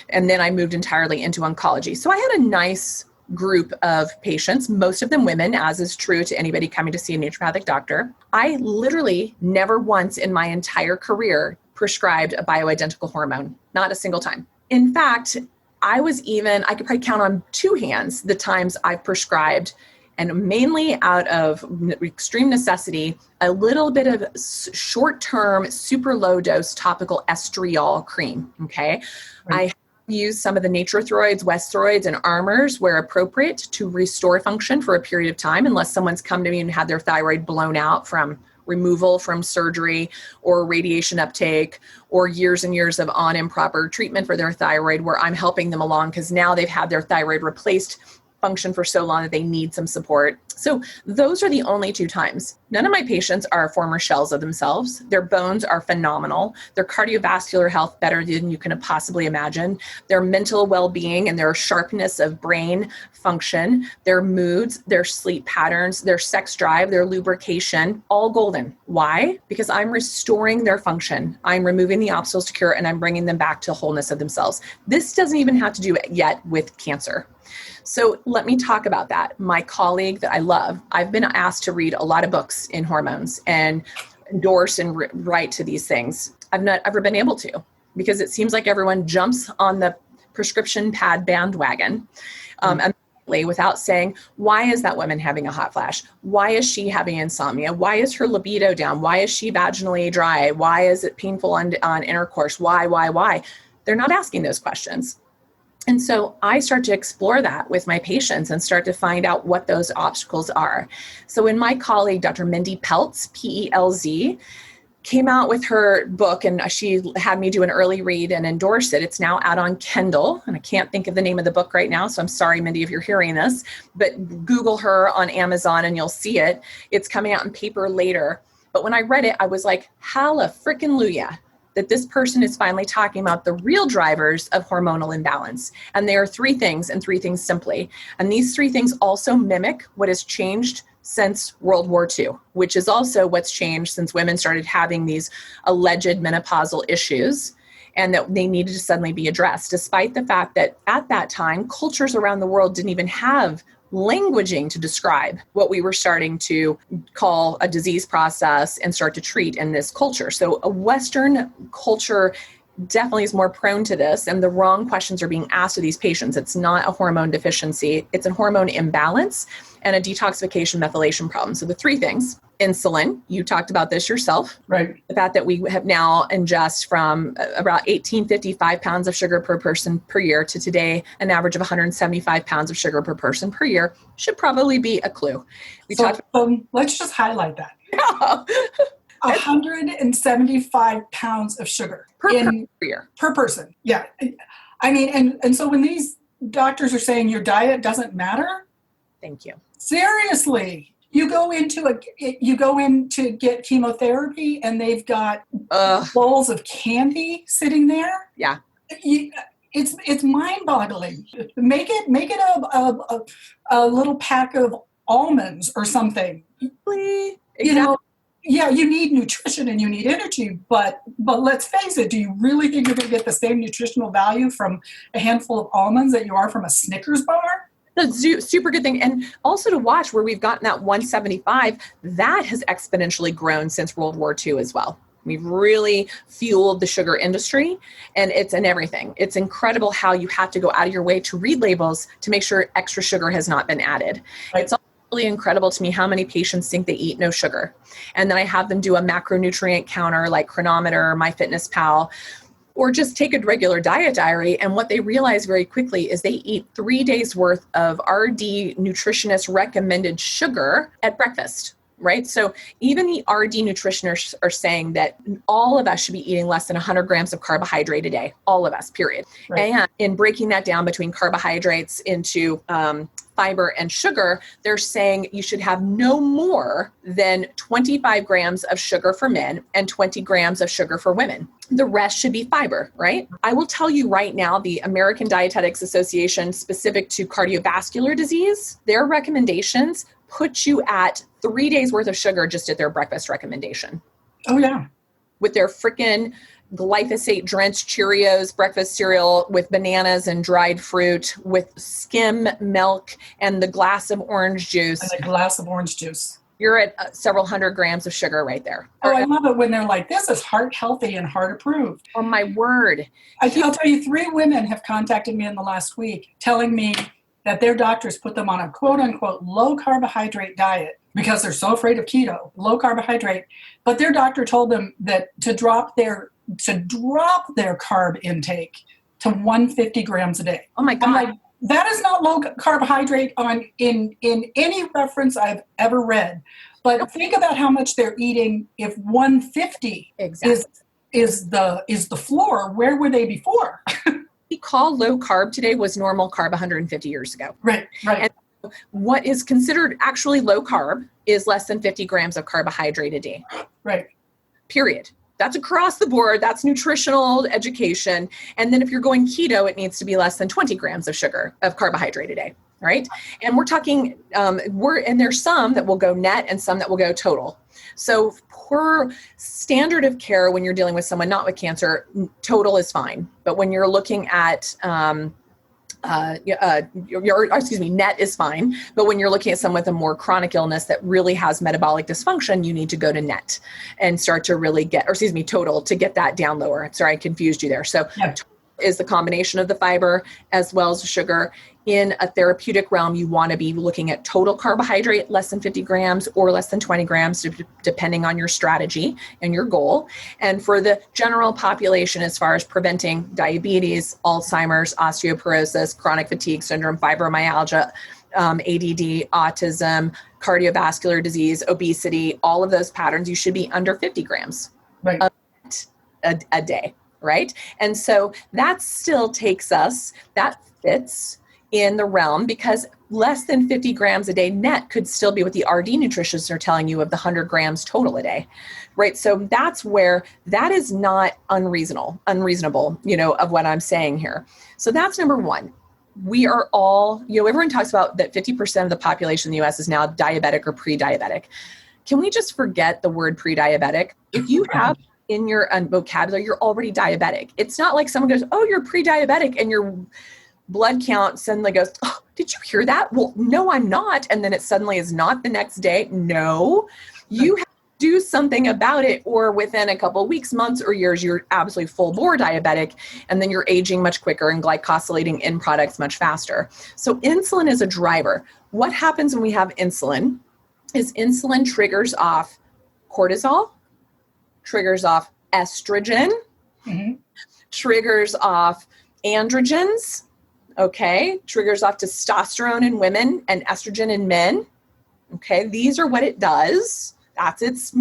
And then I moved entirely into oncology. So I had a nice group of patients, most of them women, as is true to anybody coming to see a naturopathic doctor. I literally never once in my entire career prescribed a bioidentical hormone, not a single time. In fact, I could probably count on two hands the times I've prescribed, and mainly out of extreme necessity, a little bit of short-term, super low-dose topical estriol cream, okay? Right. I use some of the Nature-Throids, Westroids, and Armors where appropriate to restore function for a period of time, unless someone's come to me and had their thyroid blown out from removal from surgery or radiation uptake or years and years of improper treatment for their thyroid, where I'm helping them along because now they've had their thyroid replaced function for so long that they need some support. So those are the only two times. None of my patients are former shells of themselves. Their bones are phenomenal. Their cardiovascular health better than you can possibly imagine. Their mental well-being and their sharpness of brain function, their moods, their sleep patterns, their sex drive, their lubrication, all golden. Why? Because I'm restoring their function. I'm removing the obstacles to cure and I'm bringing them back to wholeness of themselves. This doesn't even have to do yet with cancer. So let me talk about that. My colleague that I love, I've been asked to read a lot of books in hormones and endorse and write to these things. I've not ever been able to, because it seems like everyone jumps on the prescription pad bandwagon immediately without saying, why is that woman having a hot flash? Why is she having insomnia? Why is her libido down? Why is she vaginally dry? Why is it painful on intercourse? Why? They're not asking those questions. And so I start to explore that with my patients and start to find out what those obstacles are. So when my colleague, Dr. Mindy Peltz, Pelz, came out with her book, and she had me do an early read and endorse it. It's now out on Kindle, and I can't think of the name of the book right now, so I'm sorry, Mindy, if you're hearing this, but Google her on Amazon and you'll see it. It's coming out in paper later. But when I read it, I was like, hallelujah, that this person is finally talking about the real drivers of hormonal imbalance. And there are three things, and three things simply. And these three things also mimic what has changed since World War II, which is also what's changed since women started having these alleged menopausal issues, and that they needed to suddenly be addressed, despite the fact that at that time, cultures around the world didn't even have languaging to describe what we were starting to call a disease process and start to treat in this culture. So a Western culture definitely is more prone to this, and the wrong questions are being asked of these patients. It's not a hormone deficiency. It's a hormone imbalance and a detoxification methylation problem. So the three things: insulin, you talked about this yourself. Right. The fact that we have now ingest from about 1855 pounds of sugar per person per year to today, an average of 175 pounds of sugar per person per year should probably be a clue. Let's just highlight that. 175 pounds of sugar per year. Per person. Yeah. I mean, and so when these doctors are saying your diet doesn't matter. Thank you. Seriously. You go in to get chemotherapy and they've got bowls of candy sitting there. Yeah. It's mind-boggling. Make it a little pack of almonds or something. Exactly. You know, yeah, you need nutrition and you need energy, but let's face it, do you really think you're going to get the same nutritional value from a handful of almonds that you are from a Snickers bar? That's super good thing. And also to watch where we've gotten that 175, that has exponentially grown since World War II as well. We've really fueled the sugar industry, and it's in everything. It's incredible how you have to go out of your way to read labels to make sure extra sugar has not been added. Right. It's really incredible to me how many patients think they eat no sugar. And then I have them do a macronutrient counter like Chronometer, MyFitnessPal, or just take a regular diet diary. And what they realize very quickly is they eat 3 days worth of RD nutritionist recommended sugar at breakfast, right? So even the RD nutritionists are saying that all of us should be eating less than 100 grams of carbohydrate a day, all of us, period. Right. And in breaking that down between carbohydrates into fiber and sugar, they're saying you should have no more than 25 grams of sugar for men and 20 grams of sugar for women. The rest should be fiber, right? I will tell you right now, the American Dietetics Association, specific to cardiovascular disease, their recommendations put you at 3 days worth of sugar just at their breakfast recommendation. Oh, yeah. With their frickin' glyphosate drenched Cheerios breakfast cereal with bananas and dried fruit with skim milk and the glass of orange juice. And a glass of orange juice. You're at several hundred grams of sugar right there. Oh, I love it when they're like, this is heart healthy and heart approved. Oh, my word. I'll tell you, 3 women have contacted me in the last week telling me that their doctors put them on a quote unquote low carbohydrate diet because they're so afraid of keto, low carbohydrate. But their doctor told them that to drop their carb intake to 150 grams a day. Oh my God. I'm like, that is not low carbohydrate in any reference I've ever read. But think about how much they're eating. If 150 exactly. is the floor, where were they before? We call low carb today was normal carb 150 years ago. Right. And what is considered actually low carb is less than 50 grams of carbohydrate a day. Right. Period. That's across the board. That's nutritional education. And then if you're going keto, it needs to be less than 20 grams of sugar, of carbohydrate a day. Right. And we're talking, and there's some that will go net and some that will go total. So per standard of care, when you're dealing with someone not with cancer, total is fine. But when you're looking at, net is fine. But when you're looking at someone with a more chronic illness that really has metabolic dysfunction, you need to go to net and start to really total to get that down lower. Sorry, I confused you there. So is the combination of the fiber as well as the sugar. In a therapeutic realm, you want to be looking at total carbohydrate, less than 50 grams or less than 20 grams, depending on your strategy and your goal. And for the general population, as far as preventing diabetes, Alzheimer's, osteoporosis, chronic fatigue syndrome, fibromyalgia, ADD, autism, cardiovascular disease, obesity, all of those patterns, you should be under 50 grams a day, right? And so that still takes us, that fits in the realm because less than 50 grams a day net could still be what the RD nutritionists are telling you of the 100 grams total a day, right? So that's where that is not unreasonable, of what I'm saying here. So that's number one. We are all, everyone talks about that 50% of the population in the US is now diabetic or pre-diabetic. Can we just forget the word pre-diabetic? If you have in your vocabulary, you're already diabetic. It's not like someone goes, oh, you're pre-diabetic and your blood count suddenly goes, oh, did you hear that? Well, no, I'm not. And then it suddenly is not the next day. No, you have to do something about it, or within a couple of weeks, months, or years, you're absolutely full bore diabetic. And then you're aging much quicker and glycosylating end products much faster. So insulin is a driver. What happens when we have insulin is insulin triggers off cortisol, triggers off estrogen, triggers off androgens, triggers off testosterone in women and estrogen in men. These are what it does. That's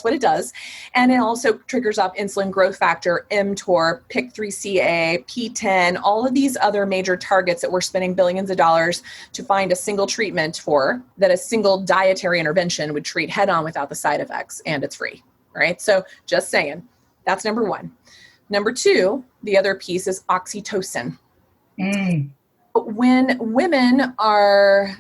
what it does. And it also triggers off insulin growth factor, mTOR, PIK3CA, PTEN, all of these other major targets that we're spending billions of dollars to find a single treatment for, that a single dietary intervention would treat head on without the side effects, and it's free, right? So just saying, that's number one. Number two, the other piece is oxytocin. When women are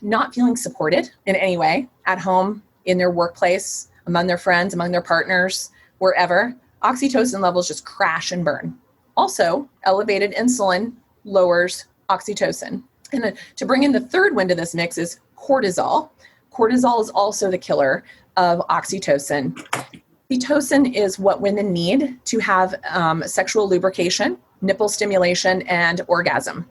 not feeling supported in any way, at home, in their workplace, among their friends, among their partners, wherever, oxytocin levels just crash and burn. Also, elevated insulin lowers oxytocin. And to bring in the third one to this mix is cortisol. Cortisol is also the killer of oxytocin. Oxytocin is what women need to have sexual lubrication, nipple stimulation, and orgasm.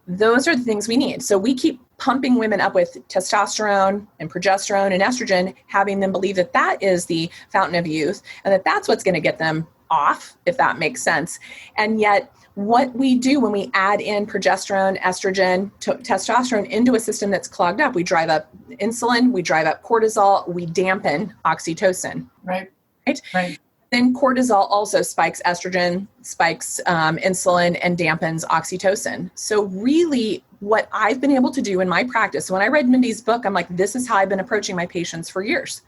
Those are the things we need. So we keep pumping women up with testosterone and progesterone and estrogen, having them believe that that is the fountain of youth and that that's what's going to get them off, if that makes sense. And yet what we do when we add in progesterone, estrogen, testosterone into a system that's clogged up, we drive up insulin, we drive up cortisol, we dampen oxytocin. Right. Then cortisol also spikes estrogen, spikes insulin, and dampens oxytocin. So really what I've been able to do in my practice, when I read Mindy's book, I'm like, this is how I've been approaching my patients for years.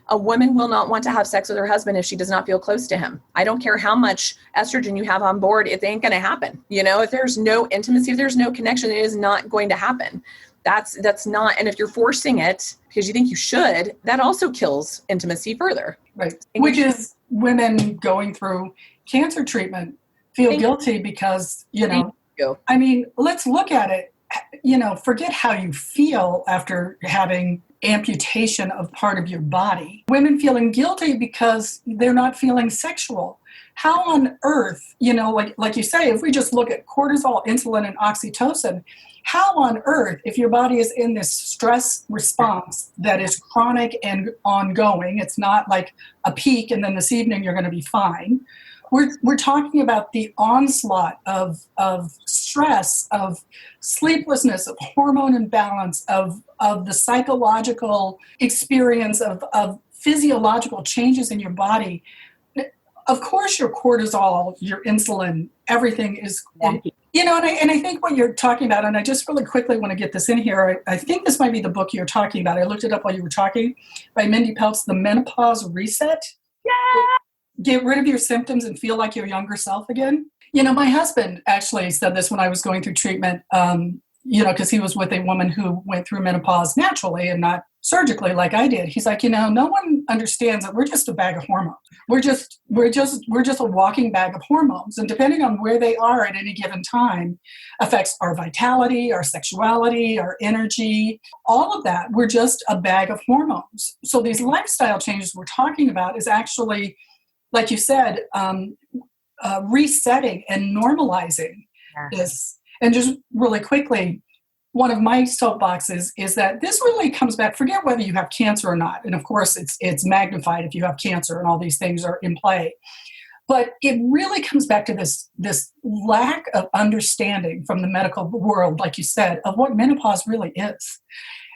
A woman will not want to have sex with her husband if she does not feel close to him. I don't care how much estrogen you have on board, it ain't going to happen. If there's no intimacy, if there's no connection, it is not going to happen. That's not, and if you're forcing it because you think you should, that also kills intimacy further. Right. Which is women going through cancer treatment feel guilty because, I mean, let's look at it, forget how you feel after having amputation of part of your body. Women feeling guilty because they're not feeling sexual. How on earth, like you say, if we just look at cortisol, insulin, and oxytocin, how on earth, if your body is in this stress response that is chronic and ongoing, it's not like a peak and then this evening you're going to be fine. We're talking about the onslaught of stress, of sleeplessness, of hormone imbalance, of the psychological experience, of physiological changes in your body. Of course, your cortisol, your insulin, everything is, and I think what you're talking about, and I just really quickly want to get this in here. I think this might be the book you're talking about. I looked it up while you were talking, by Mindy Peltz, The Menopause Reset. Yeah. Get rid of your symptoms and feel like your younger self again. My husband actually said this when I was going through treatment, because he was with a woman who went through menopause naturally and not surgically like I did. He's like, no one understands that we're just a bag of hormones. We're just a walking bag of hormones. And depending on where they are at any given time affects our vitality, our sexuality, our energy, all of that. We're just a bag of hormones. So these lifestyle changes we're talking about is actually, like you said, resetting and normalizing this. And just really quickly, one of my soapboxes is that this really comes back, forget whether you have cancer or not. And of course, it's magnified if you have cancer and all these things are in play. But it really comes back to this lack of understanding from the medical world, like you said, of what menopause really is.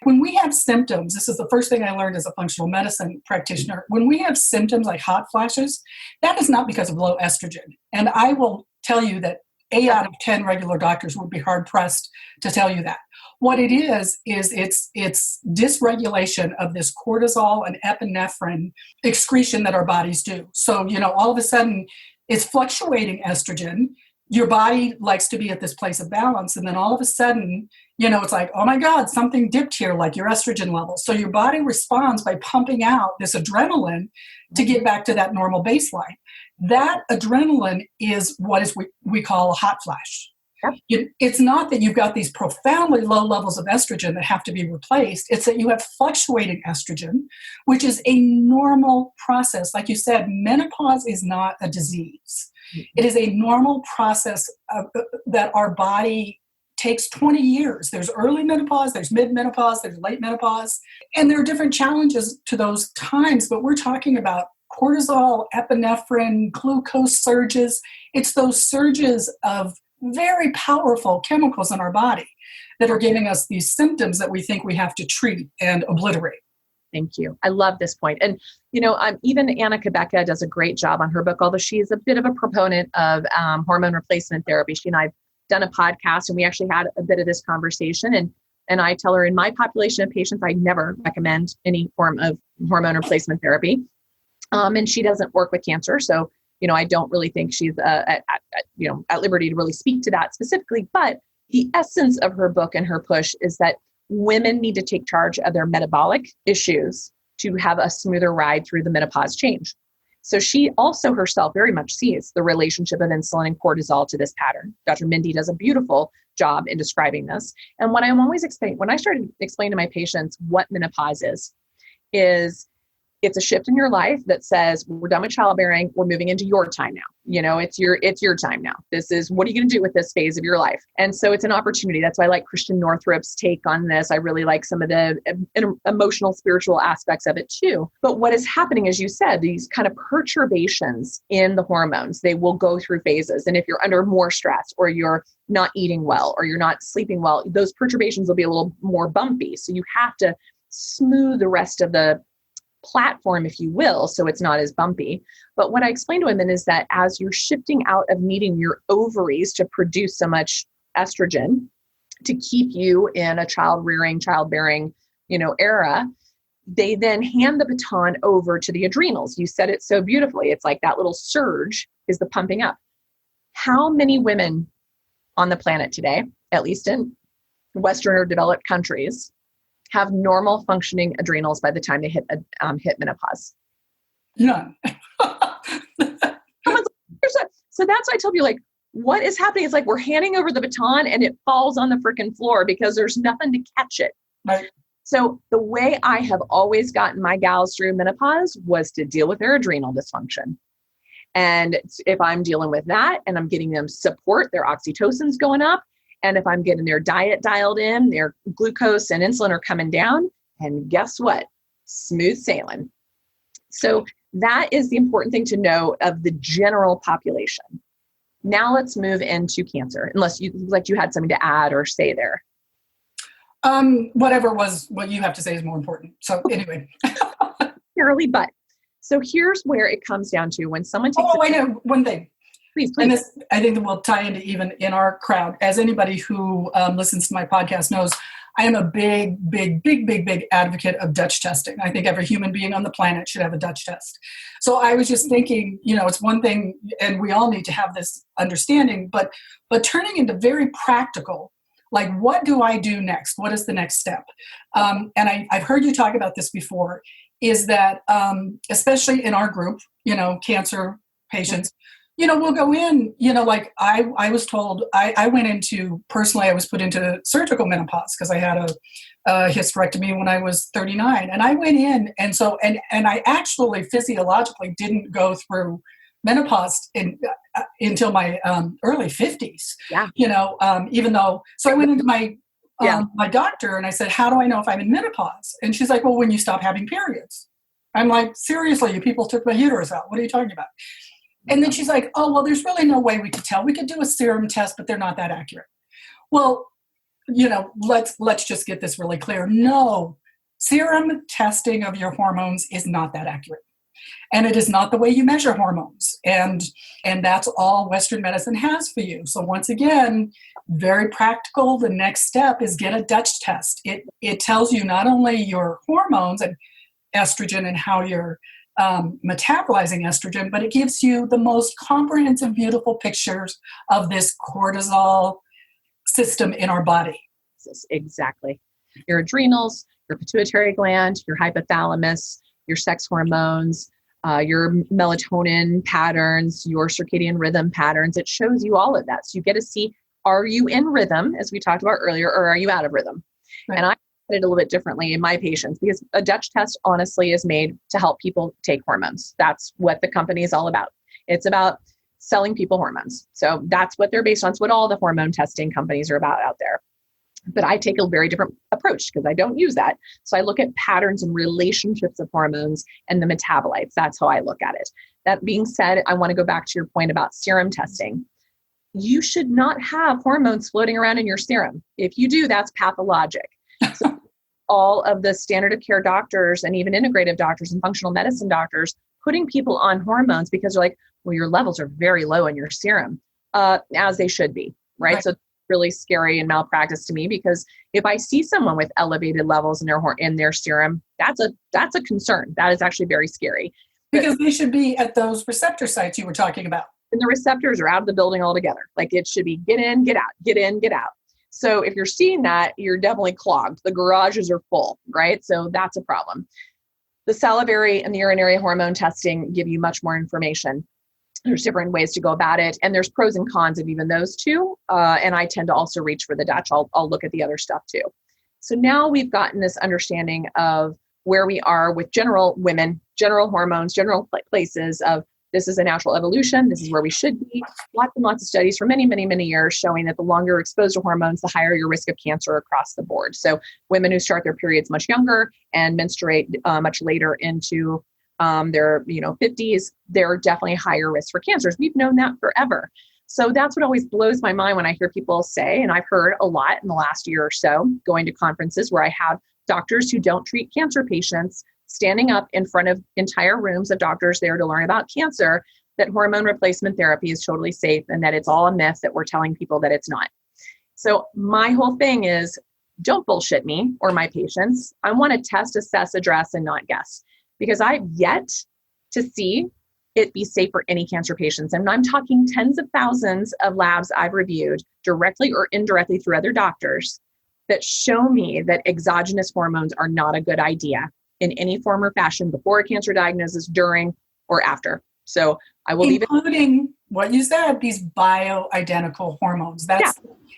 When we have symptoms, this is the first thing I learned as a functional medicine practitioner. When we have symptoms like hot flashes, that is not because of low estrogen. And I will tell you that 8 out of 10 regular doctors would be hard-pressed to tell you that. What it is it's dysregulation of this cortisol and epinephrine excretion that our bodies do. So, all of a sudden, it's fluctuating estrogen. Your body likes to be at this place of balance. And then all of a sudden, it's like, oh my God, something dipped here, like your estrogen levels. So your body responds by pumping out this adrenaline to get back to that normal baseline. That adrenaline is what we call a hot flash. Yep. It's not that you've got these profoundly low levels of estrogen that have to be replaced. It's that you have fluctuating estrogen, which is a normal process. Like you said, menopause is not a disease. It is a normal process that our body takes 20 years. There's early menopause, there's mid-menopause, there's late menopause, and there are different challenges to those times, but we're talking about cortisol, epinephrine, glucose surges. It's those surges of very powerful chemicals in our body that are giving us these symptoms that we think we have to treat and obliterate. Thank you. I love this point. And, even Anna Kabecka does a great job on her book, although she is a bit of a proponent of hormone replacement therapy. She and I have done a podcast and we actually had a bit of this conversation. And I tell her in my population of patients, I never recommend any form of hormone replacement therapy. And she doesn't work with cancer. So, I don't really think she's at liberty to really speak to that specifically. But the essence of her book and her push is that women need to take charge of their metabolic issues to have a smoother ride through the menopause change. So she also herself very much sees the relationship of insulin and cortisol to this pattern. Dr. Mindy does a beautiful job in describing this. And what I'm always explaining, when I started explaining to my patients what menopause is it's a shift in your life that says, we're done with childbearing. We're moving into your time now. It's your time now. This is, what are you going to do with this phase of your life? And so it's an opportunity. That's why I like Christian Northrup's take on this. I really like some of the emotional, spiritual aspects of it too. But what is happening, as you said, these kind of perturbations in the hormones, they will go through phases. And if you're under more stress, or you're not eating well, or you're not sleeping well, those perturbations will be a little more bumpy. So you have to smooth the rest of the platform, if you will, so it's not as bumpy. But what I explain to women is that as you're shifting out of needing your ovaries to produce so much estrogen to keep you in a childbearing, era, they then hand the baton over to the adrenals. You said it so beautifully. It's like that little surge is the pumping up. How many women on the planet today, at least in Western or developed countries, have normal functioning adrenals by the time they hit menopause? None. So that's why I tell you, like, what is happening? It's like we're handing over the baton and it falls on the freaking floor because there's nothing to catch it. Right. So the way I have always gotten my gals through menopause was to deal with their adrenal dysfunction. And if I'm dealing with that and I'm getting them support, their oxytocin's going up. And if I'm getting their diet dialed in, their glucose and insulin are coming down, and guess what? Smooth sailing. So that is the important thing to know of the general population. Now let's move into cancer, unless you had something to add or say there. Whatever was what you have to say is more important. So anyway. Purely, but so here's where it comes down to when someone takes. I know one thing. Please. And this, I think, will tie into even in our crowd. As anybody who listens to my podcast knows, I am a big advocate of Dutch testing. I think every human being on the planet should have a Dutch test. So I was just thinking, it's one thing, and we all need to have this understanding, but turning into very practical, like, what do I do next? What is the next step? And I've heard you talk about this before, is that especially in our group, cancer patients, we'll go in, like I was told, I went into, personally, I was put into surgical menopause because I had a hysterectomy when I was 39. And I went in, and so, and I actually physiologically didn't go through menopause until my early 50s. Yeah. Even though, so I went into my doctor and I said, how do I know if I'm in menopause? And she's like, well, when you stop having periods. I'm like, seriously, you people took my uterus out. What are you talking about? And then she's like, oh, well, there's really no way we could tell. We could do a serum test, but they're not that accurate. Well, let's just get this really clear. No, serum testing of your hormones is not that accurate. And it is not the way you measure hormones. And that's all Western medicine has for you. So once again, very practical. The next step is get a Dutch test. It tells you not only your hormones and estrogen and how you're metabolizing estrogen, but it gives you the most comprehensive, beautiful pictures of this cortisol system in our body. Exactly. Your adrenals, your pituitary gland, your hypothalamus, your sex hormones, your melatonin patterns, your circadian rhythm patterns. It shows you all of that. So you get to see, are you in rhythm, as we talked about earlier, or are you out of rhythm? Right. And I it a little bit differently in my patients, because a Dutch test honestly is made to help people take hormones. That's what the company is all about. It's about selling people hormones. So that's what they're based on. It's what all the hormone testing companies are about out there. But I take a very different approach because I don't use that. So I look at patterns and relationships of hormones and the metabolites. That's how I look at it. That being said, I want to go back to your point about serum testing. You should not have hormones floating around in your serum. If you do, that's pathologic. So all of the standard of care doctors and even integrative doctors and functional medicine doctors putting people on hormones because they're like, well, your levels are very low in your serum, as they should be, right? So it's really scary and malpractice to me, because if I see someone with elevated levels in their serum, that's a concern. That is actually very scary. Because they should be at those receptor sites you were talking about. And the receptors are out of the building altogether. Like, it should be get in, get out, get in, get out. So if you're seeing that, you're definitely clogged. The garages are full, right? So that's a problem. The salivary and the urinary hormone testing give you much more information. There's different ways to go about it, and there's pros and cons of even those two. And I tend to also reach for the Dutch. I'll look at the other stuff too. So now we've gotten this understanding of where we are with general women, general hormones, general places of this is a natural evolution. This is where we should be. Lots and lots of studies for many, many, many years showing that the longer you're exposed to hormones, the higher your risk of cancer across the board. So women who start their periods much younger and menstruate much later into their 50s, they're definitely higher risk for cancers. We've known that forever. So that's what always blows my mind when I hear people say, and I've heard a lot in the last year or so, going to conferences where I have doctors who don't treat cancer patients standing up in front of entire rooms of doctors there to learn about cancer, that hormone replacement therapy is totally safe and that it's all a myth that we're telling people that it's not. So my whole thing is, don't bullshit me or my patients. I want to test, assess, address, and not guess, because I've yet to see it be safe for any cancer patients. And I'm talking tens of thousands of labs I've reviewed directly or indirectly through other doctors that show me that exogenous hormones are not a good idea in any form or fashion before a cancer diagnosis, during, or after. So I will leave it. Including what you said, these bioidentical hormones. That's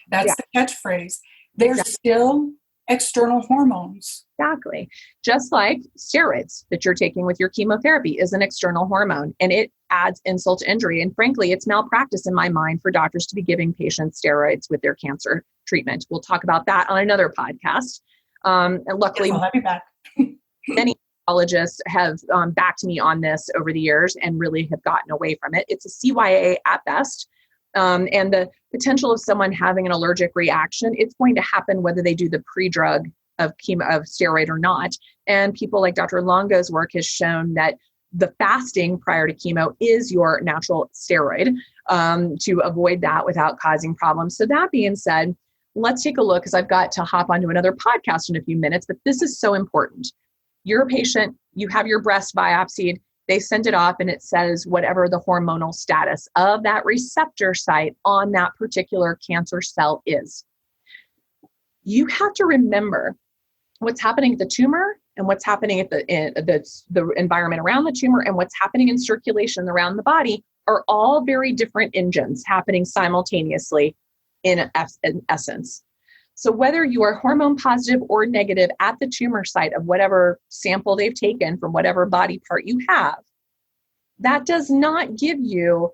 the catchphrase. They're still external hormones. Exactly. Just like steroids that you're taking with your chemotherapy is an external hormone, and it adds insult to injury. And frankly, it's malpractice in my mind for doctors to be giving patients steroids with their cancer treatment. We'll talk about that on another podcast. And luckily, yes, I'll have you back. many oncologists have backed me on this over the years and really have gotten away from it. It's a CYA at best. And the potential of someone having an allergic reaction, it's going to happen whether they do the pre-drug of steroid or not. And people like Dr. Longo's work has shown that the fasting prior to chemo is your natural steroid to avoid that without causing problems. So that being said, let's take a look, because I've got to hop onto another podcast in a few minutes, but this is so important. You're a patient, you have your breast biopsied, they send it off and it says whatever the hormonal status of that receptor site on that particular cancer cell is. You have to remember what's happening at the tumor and what's happening at the environment around the tumor and what's happening in circulation around the body are all very different engines happening simultaneously in essence. So whether you are hormone positive or negative at the tumor site of whatever sample they've taken from whatever body part you have, that does not give you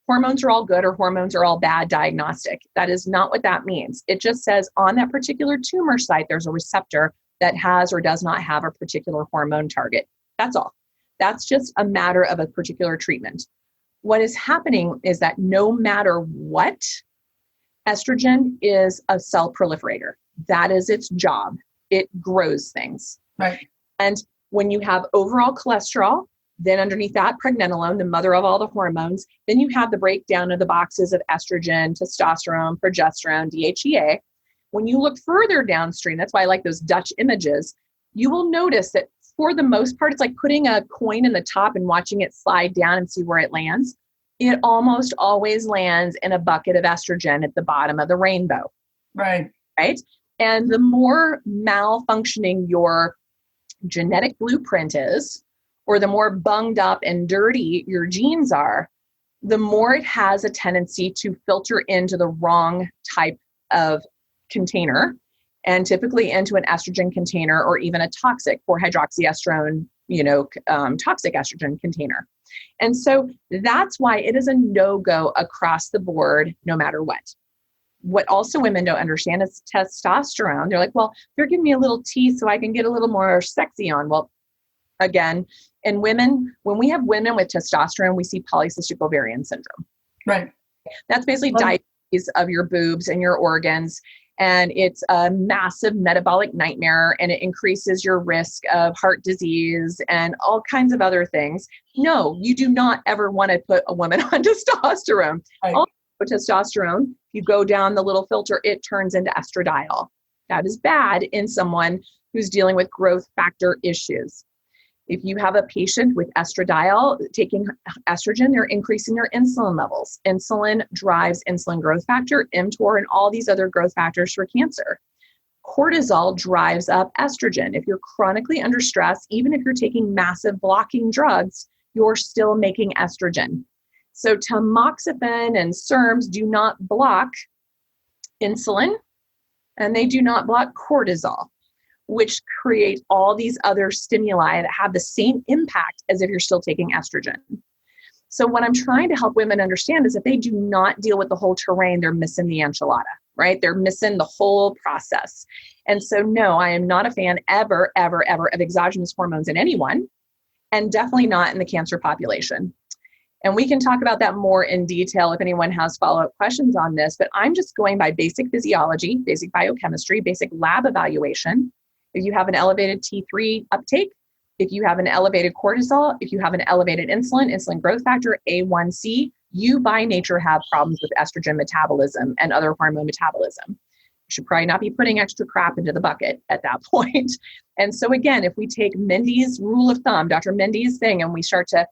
hormones are all good or hormones are all bad diagnostic. That is not what that means. It just says on that particular tumor site, there's a receptor that has or does not have a particular hormone target. That's all. That's just a matter of a particular treatment. What is happening is that no matter what, estrogen is a cell proliferator. That is its job. It grows things. Right. And when you have overall cholesterol, then underneath that, pregnenolone, the mother of all the hormones, then you have the breakdown of the boxes of estrogen, testosterone, progesterone, DHEA. When you look further downstream, that's why I like those Dutch images, you will notice that for the most part, it's like putting a coin in the top and watching it slide down and see where it lands. It almost always lands in a bucket of estrogen at the bottom of the rainbow. Right. Right. And the more malfunctioning your genetic blueprint is, or the more bunged up and dirty your genes are, the more it has a tendency to filter into the wrong type of container, and typically into an estrogen container or even a toxic 4-hydroxyestrone, toxic estrogen container. And so that's why it is a no-go across the board, no matter what. What also women don't understand is testosterone. They're like, well, they're giving me a little T so I can get a little more sexy on. Well, again, in women, when we have women with testosterone, we see polycystic ovarian syndrome. Right. That's basically diabetes of your boobs and your organs. And it's a massive metabolic nightmare, and it increases your risk of heart disease and all kinds of other things. No, you do not ever want to put a woman on testosterone. Right. Also, testosterone, if you go down the little filter, it turns into estradiol. That is bad in someone who's dealing with growth factor issues. If you have a patient with estradiol taking estrogen, they're increasing their insulin levels. Insulin drives insulin growth factor, mTOR, and all these other growth factors for cancer. Cortisol drives up estrogen. If you're chronically under stress, even if you're taking massive blocking drugs, you're still making estrogen. So tamoxifen and SERMs do not block insulin, and they do not block cortisol, which create all these other stimuli that have the same impact as if you're still taking estrogen. So what I'm trying to help women understand is that they do not deal with the whole terrain, they're missing the enchilada, right? They're missing the whole process. And so no, I am not a fan ever of exogenous hormones in anyone, and definitely not in the cancer population. And we can talk about that more in detail if anyone has follow-up questions on this, but I'm just going by basic physiology, basic biochemistry, basic lab evaluation. If you have an elevated T3 uptake, if you have an elevated cortisol, if you have an elevated insulin growth factor, A1C, you by nature have problems with estrogen metabolism and other hormone metabolism. You should probably not be putting extra crap into the bucket at that point. And so again, if we take Mindy's rule of thumb, Dr. Mindy's thing, and we start to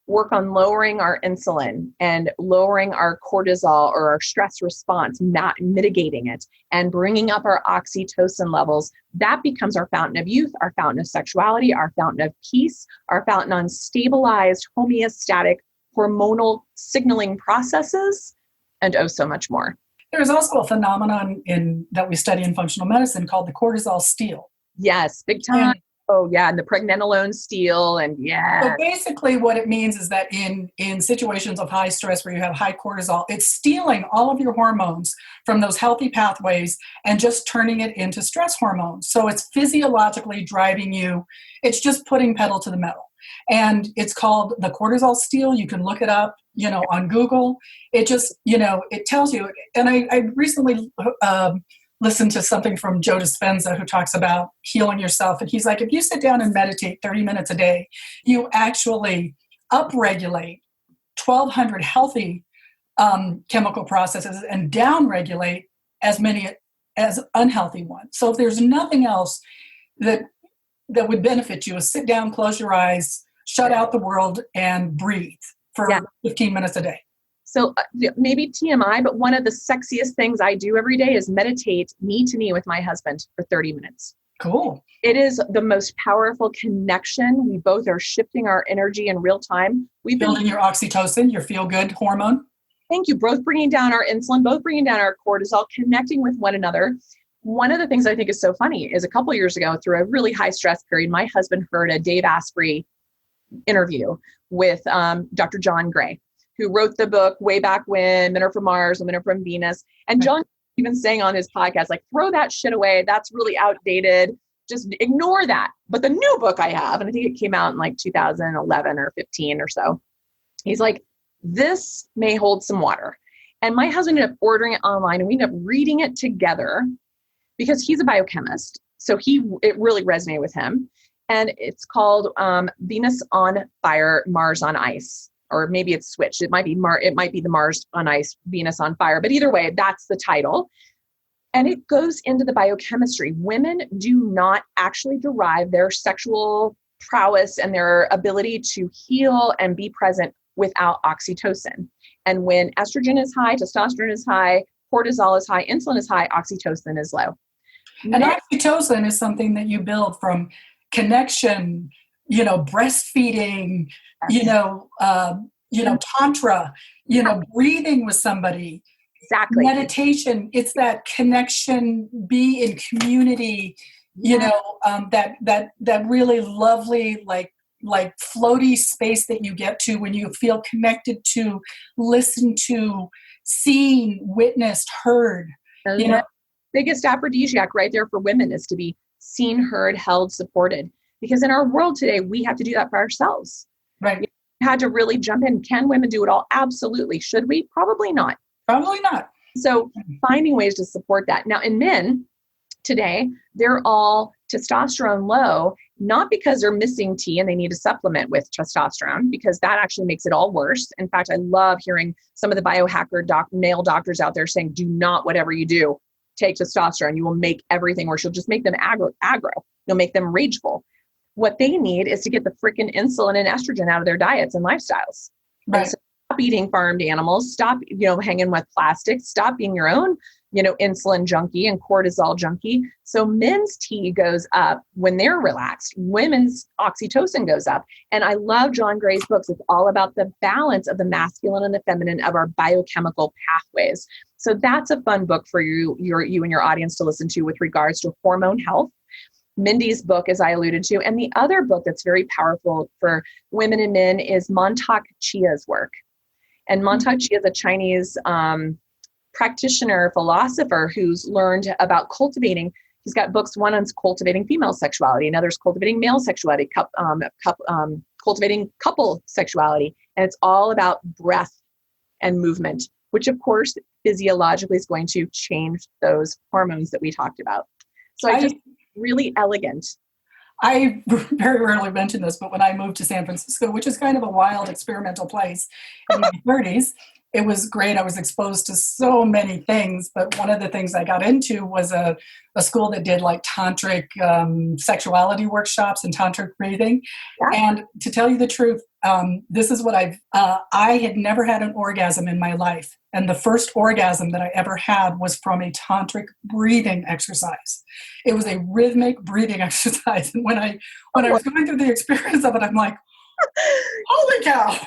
work on lowering our insulin and lowering our cortisol or our stress response, not mitigating it, and bringing up our oxytocin levels, that becomes our fountain of youth, our fountain of sexuality, our fountain of peace, our fountain on stabilized, homeostatic, hormonal signaling processes, and oh, so much more. There's also a phenomenon that we study in functional medicine called the cortisol steal. Yes, big time. Oh yeah, and the pregnenolone steal, and yeah. So basically what it means is that in situations of high stress where you have high cortisol, it's stealing all of your hormones from those healthy pathways and just turning it into stress hormones. So it's physiologically driving you. It's just putting pedal to the metal. And it's called the cortisol steal. You can look it up, on Google. It just, it tells you. And I recently listened to something from Joe Dispenza who talks about healing yourself. And he's like, if you sit down and meditate 30 minutes a day, you actually upregulate 1,200 healthy chemical processes and downregulate as many as unhealthy ones. So if there's nothing else that would benefit you, is sit down, close your eyes, shut out the world, and breathe for 15 minutes a day. So maybe TMI, but one of the sexiest things I do every day is meditate knee to knee with my husband for 30 minutes. Cool. It is the most powerful connection. We both are shifting our energy in real time. We've been building your oxytocin, your feel-good hormone. Thank you. Both bringing down our insulin, both bringing down our cortisol, connecting with one another. One of the things I think is so funny is a couple of years ago, through a really high stress period, my husband heard a Dave Asprey interview with Dr. John Gray, who wrote the book way back when, Men Are From Mars, Women Are From Venus. And John even saying on his podcast, like, throw that shit away. That's really outdated. Just ignore that. But the new book I have, and I think it came out in like 2011 or 15 or so, he's like, this may hold some water. And my husband ended up ordering it online, and we ended up reading it together because he's a biochemist. So it really resonated with him. And it's called Venus on Fire, Mars on Ice. Or maybe it's switched. It might be the Mars on Ice, Venus on Fire. But either way, that's the title. And it goes into the biochemistry. Women do not actually derive their sexual prowess and their ability to heal and be present without oxytocin. And when estrogen is high, testosterone is high, cortisol is high, insulin is high, oxytocin is low. And oxytocin is something that you build from connection, breastfeeding, tantra, breathing with somebody. Exactly. Meditation. It's that connection, be in community, that really lovely, like floaty space that you get to when you feel connected to, listened to, seen, witnessed, heard. Biggest aphrodisiac right there for women is to be seen, heard, held, supported. Because in our world today, we have to do that for ourselves. Right. We had to really jump in. Can women do it all? Absolutely. Should we? Probably not. Probably not. So finding ways to support that. Now in men today, they're all testosterone low, not because they're missing T and they need to supplement with testosterone, because that actually makes it all worse. In fact, I love hearing some of the biohacker male doctors out there saying, do not, whatever you do, take testosterone. You will make everything worse. You'll just make them aggro. You'll make them rageful. What they need is to get the freaking insulin and estrogen out of their diets and lifestyles. Right. So stop eating farmed animals. Stop, hanging with plastic. Stop being your own, insulin junkie and cortisol junkie. So men's T goes up when they're relaxed. Women's oxytocin goes up. And I love John Gray's books. It's all about the balance of the masculine and the feminine of our biochemical pathways. So that's a fun book for you and your audience to listen to with regards to hormone health. Mindy's book, as I alluded to, and the other book that's very powerful for women and men is Mantak Chia's work. And Mantak Chia is a Chinese practitioner, philosopher who's learned about cultivating. He's got books, one on cultivating female sexuality, another's cultivating male sexuality, cultivating couple sexuality. And it's all about breath and movement, which of course physiologically is going to change those hormones that we talked about. So I just really elegant. I very rarely mention this, but when I moved to San Francisco, which is kind of a wild experimental place in my 30s, it was great. I was exposed to so many things, but one of the things I got into was a school that did like tantric sexuality workshops and tantric breathing. Yeah. And to tell you the truth, this is what I had never had an orgasm in my life. And the first orgasm that I ever had was from a tantric breathing exercise. It was a rhythmic breathing exercise. And when I was going through the experience of it, I'm like, holy cow.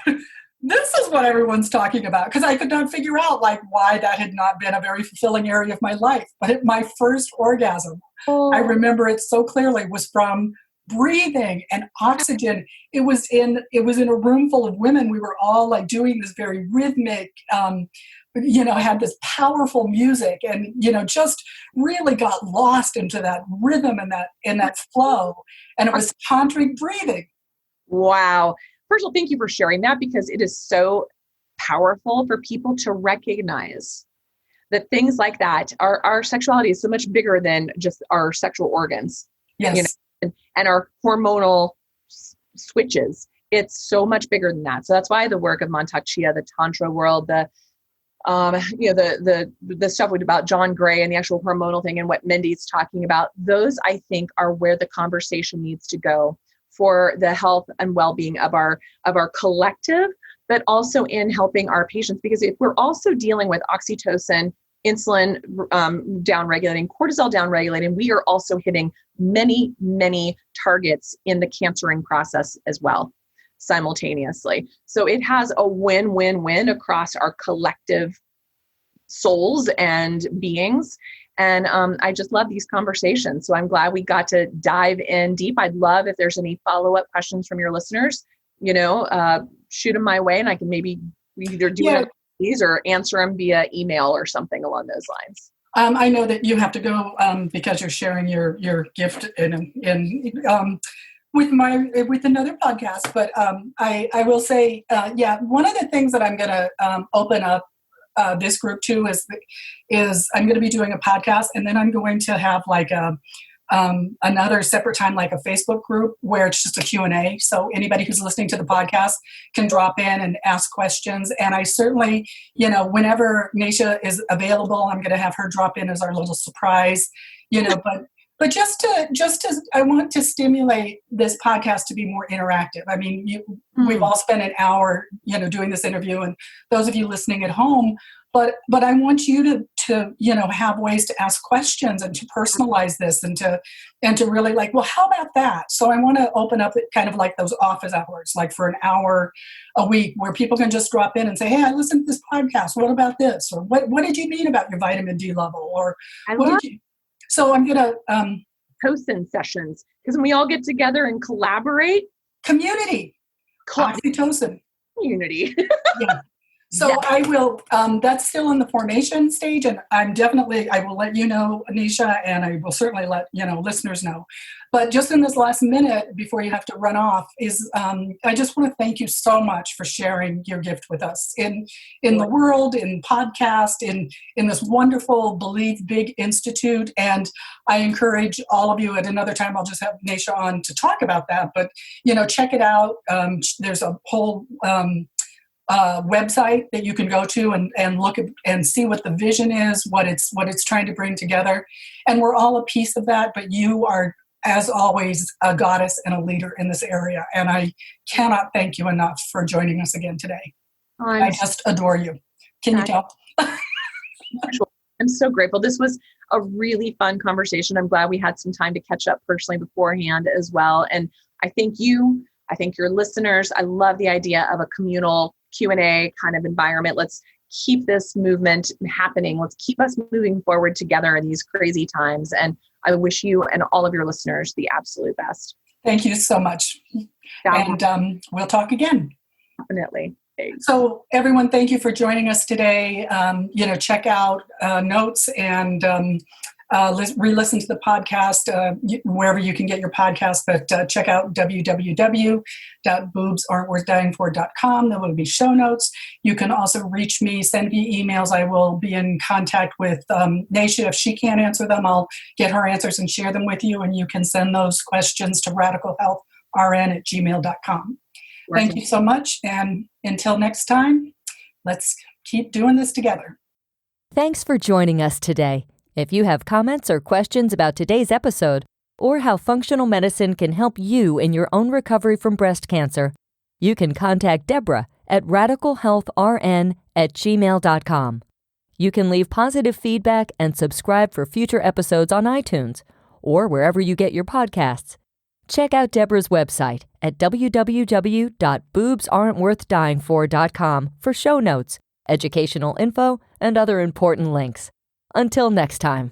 This is what everyone's talking about, because I could not figure out like why that had not been a very fulfilling area of my life. But my first orgasm, I remember it so clearly, was from breathing and oxygen. It was in a room full of women. We were all like doing this very rhythmic, had this powerful music, and just really got lost into that rhythm and that flow. And it was tantric breathing. Wow. First of all, thank you for sharing that, because it is so powerful for people to recognize that things like that, our sexuality is so much bigger than just our sexual organs. Yes. And our hormonal switches. It's so much bigger than that. So that's why the work of Mantak Chia, the Tantra world, the stuff about John Gray and the actual hormonal thing and what Mindy's talking about, those I think are where the conversation needs to go for the health and well-being of our collective, but also in helping our patients. Because if we're also dealing with oxytocin, insulin downregulating, cortisol downregulating, we are also hitting many, many targets in the cancering process as well, simultaneously. So it has a win-win-win across our collective souls and beings. And I just love these conversations. So I'm glad we got to dive in deep. I'd love if there's any follow-up questions from your listeners, shoot them my way, and I can maybe either do one of these or answer them via email or something along those lines. I know that you have to go because you're sharing your gift with another podcast. But I will say, one of the things that I'm going to open up this group to is I'm going to be doing a podcast, and then I'm going to have like another separate time, like a Facebook group where it's just a Q&A. So anybody who's listening to the podcast can drop in and ask questions. And I certainly, whenever Nasha is available, I'm going to have her drop in as our little surprise, but just to, I want to stimulate this podcast to be more interactive. I mean, we've all spent an hour, doing this interview, and those of you listening at home, but I want you to have ways to ask questions and to personalize this and to really like, well, how about that? So I want to open up kind of like those office hours, like for an hour a week, where people can just drop in and say, hey, I listened to this podcast. What about this? Or what did you mean about your vitamin D level? Or So I'm going to Tosin sessions, because when we all get together and collaborate, community, oxytocin, community. Yeah. So I will, that's still in the formation stage, and I will let you know, Nasha, and I will certainly let, listeners know. But just in this last minute before you have to run off I just want to thank you so much for sharing your gift with us in the world, in podcast, in this wonderful Believe Big Institute. And I encourage all of you, at another time, I'll just have Nasha on to talk about that, but, check it out. There's a whole, website that you can go to and look at and see what the vision is, what it's trying to bring together. And we're all a piece of that, but you are, as always, a goddess and a leader in this area. And I cannot thank you enough for joining us again today. I just adore you. Can you tell? I'm so grateful. This was a really fun conversation. I'm glad we had some time to catch up personally beforehand as well. And I thank you. I thank your listeners. I love the idea of a communal Q&A kind of environment. Let's keep this movement happening. Let's keep us moving forward together in these crazy times. And I wish you and all of your listeners the absolute best. Thank you so much. And we'll talk again. Definitely. So everyone, thank you for joining us today. Check out notes and re-listen to the podcast wherever you can get your podcast, but check out www.boobsaren'tworthdyingfor.com. There will be show notes. You can also reach me, send me emails. I will be in contact with Nasha. If she can't answer them, I'll get her answers and share them with you, and you can send those questions to radicalhealthrn@gmail.com. Thank you so much. And until next time, let's keep doing this together. Thanks for joining us today. If you have comments or questions about today's episode or how functional medicine can help you in your own recovery from breast cancer, you can contact Deborah at radicalhealthrn@gmail.com. You can leave positive feedback and subscribe for future episodes on iTunes or wherever you get your podcasts. Check out Deborah's website at www.boobsaren'tworthdyingfor.com for show notes, educational info, and other important links. Until next time.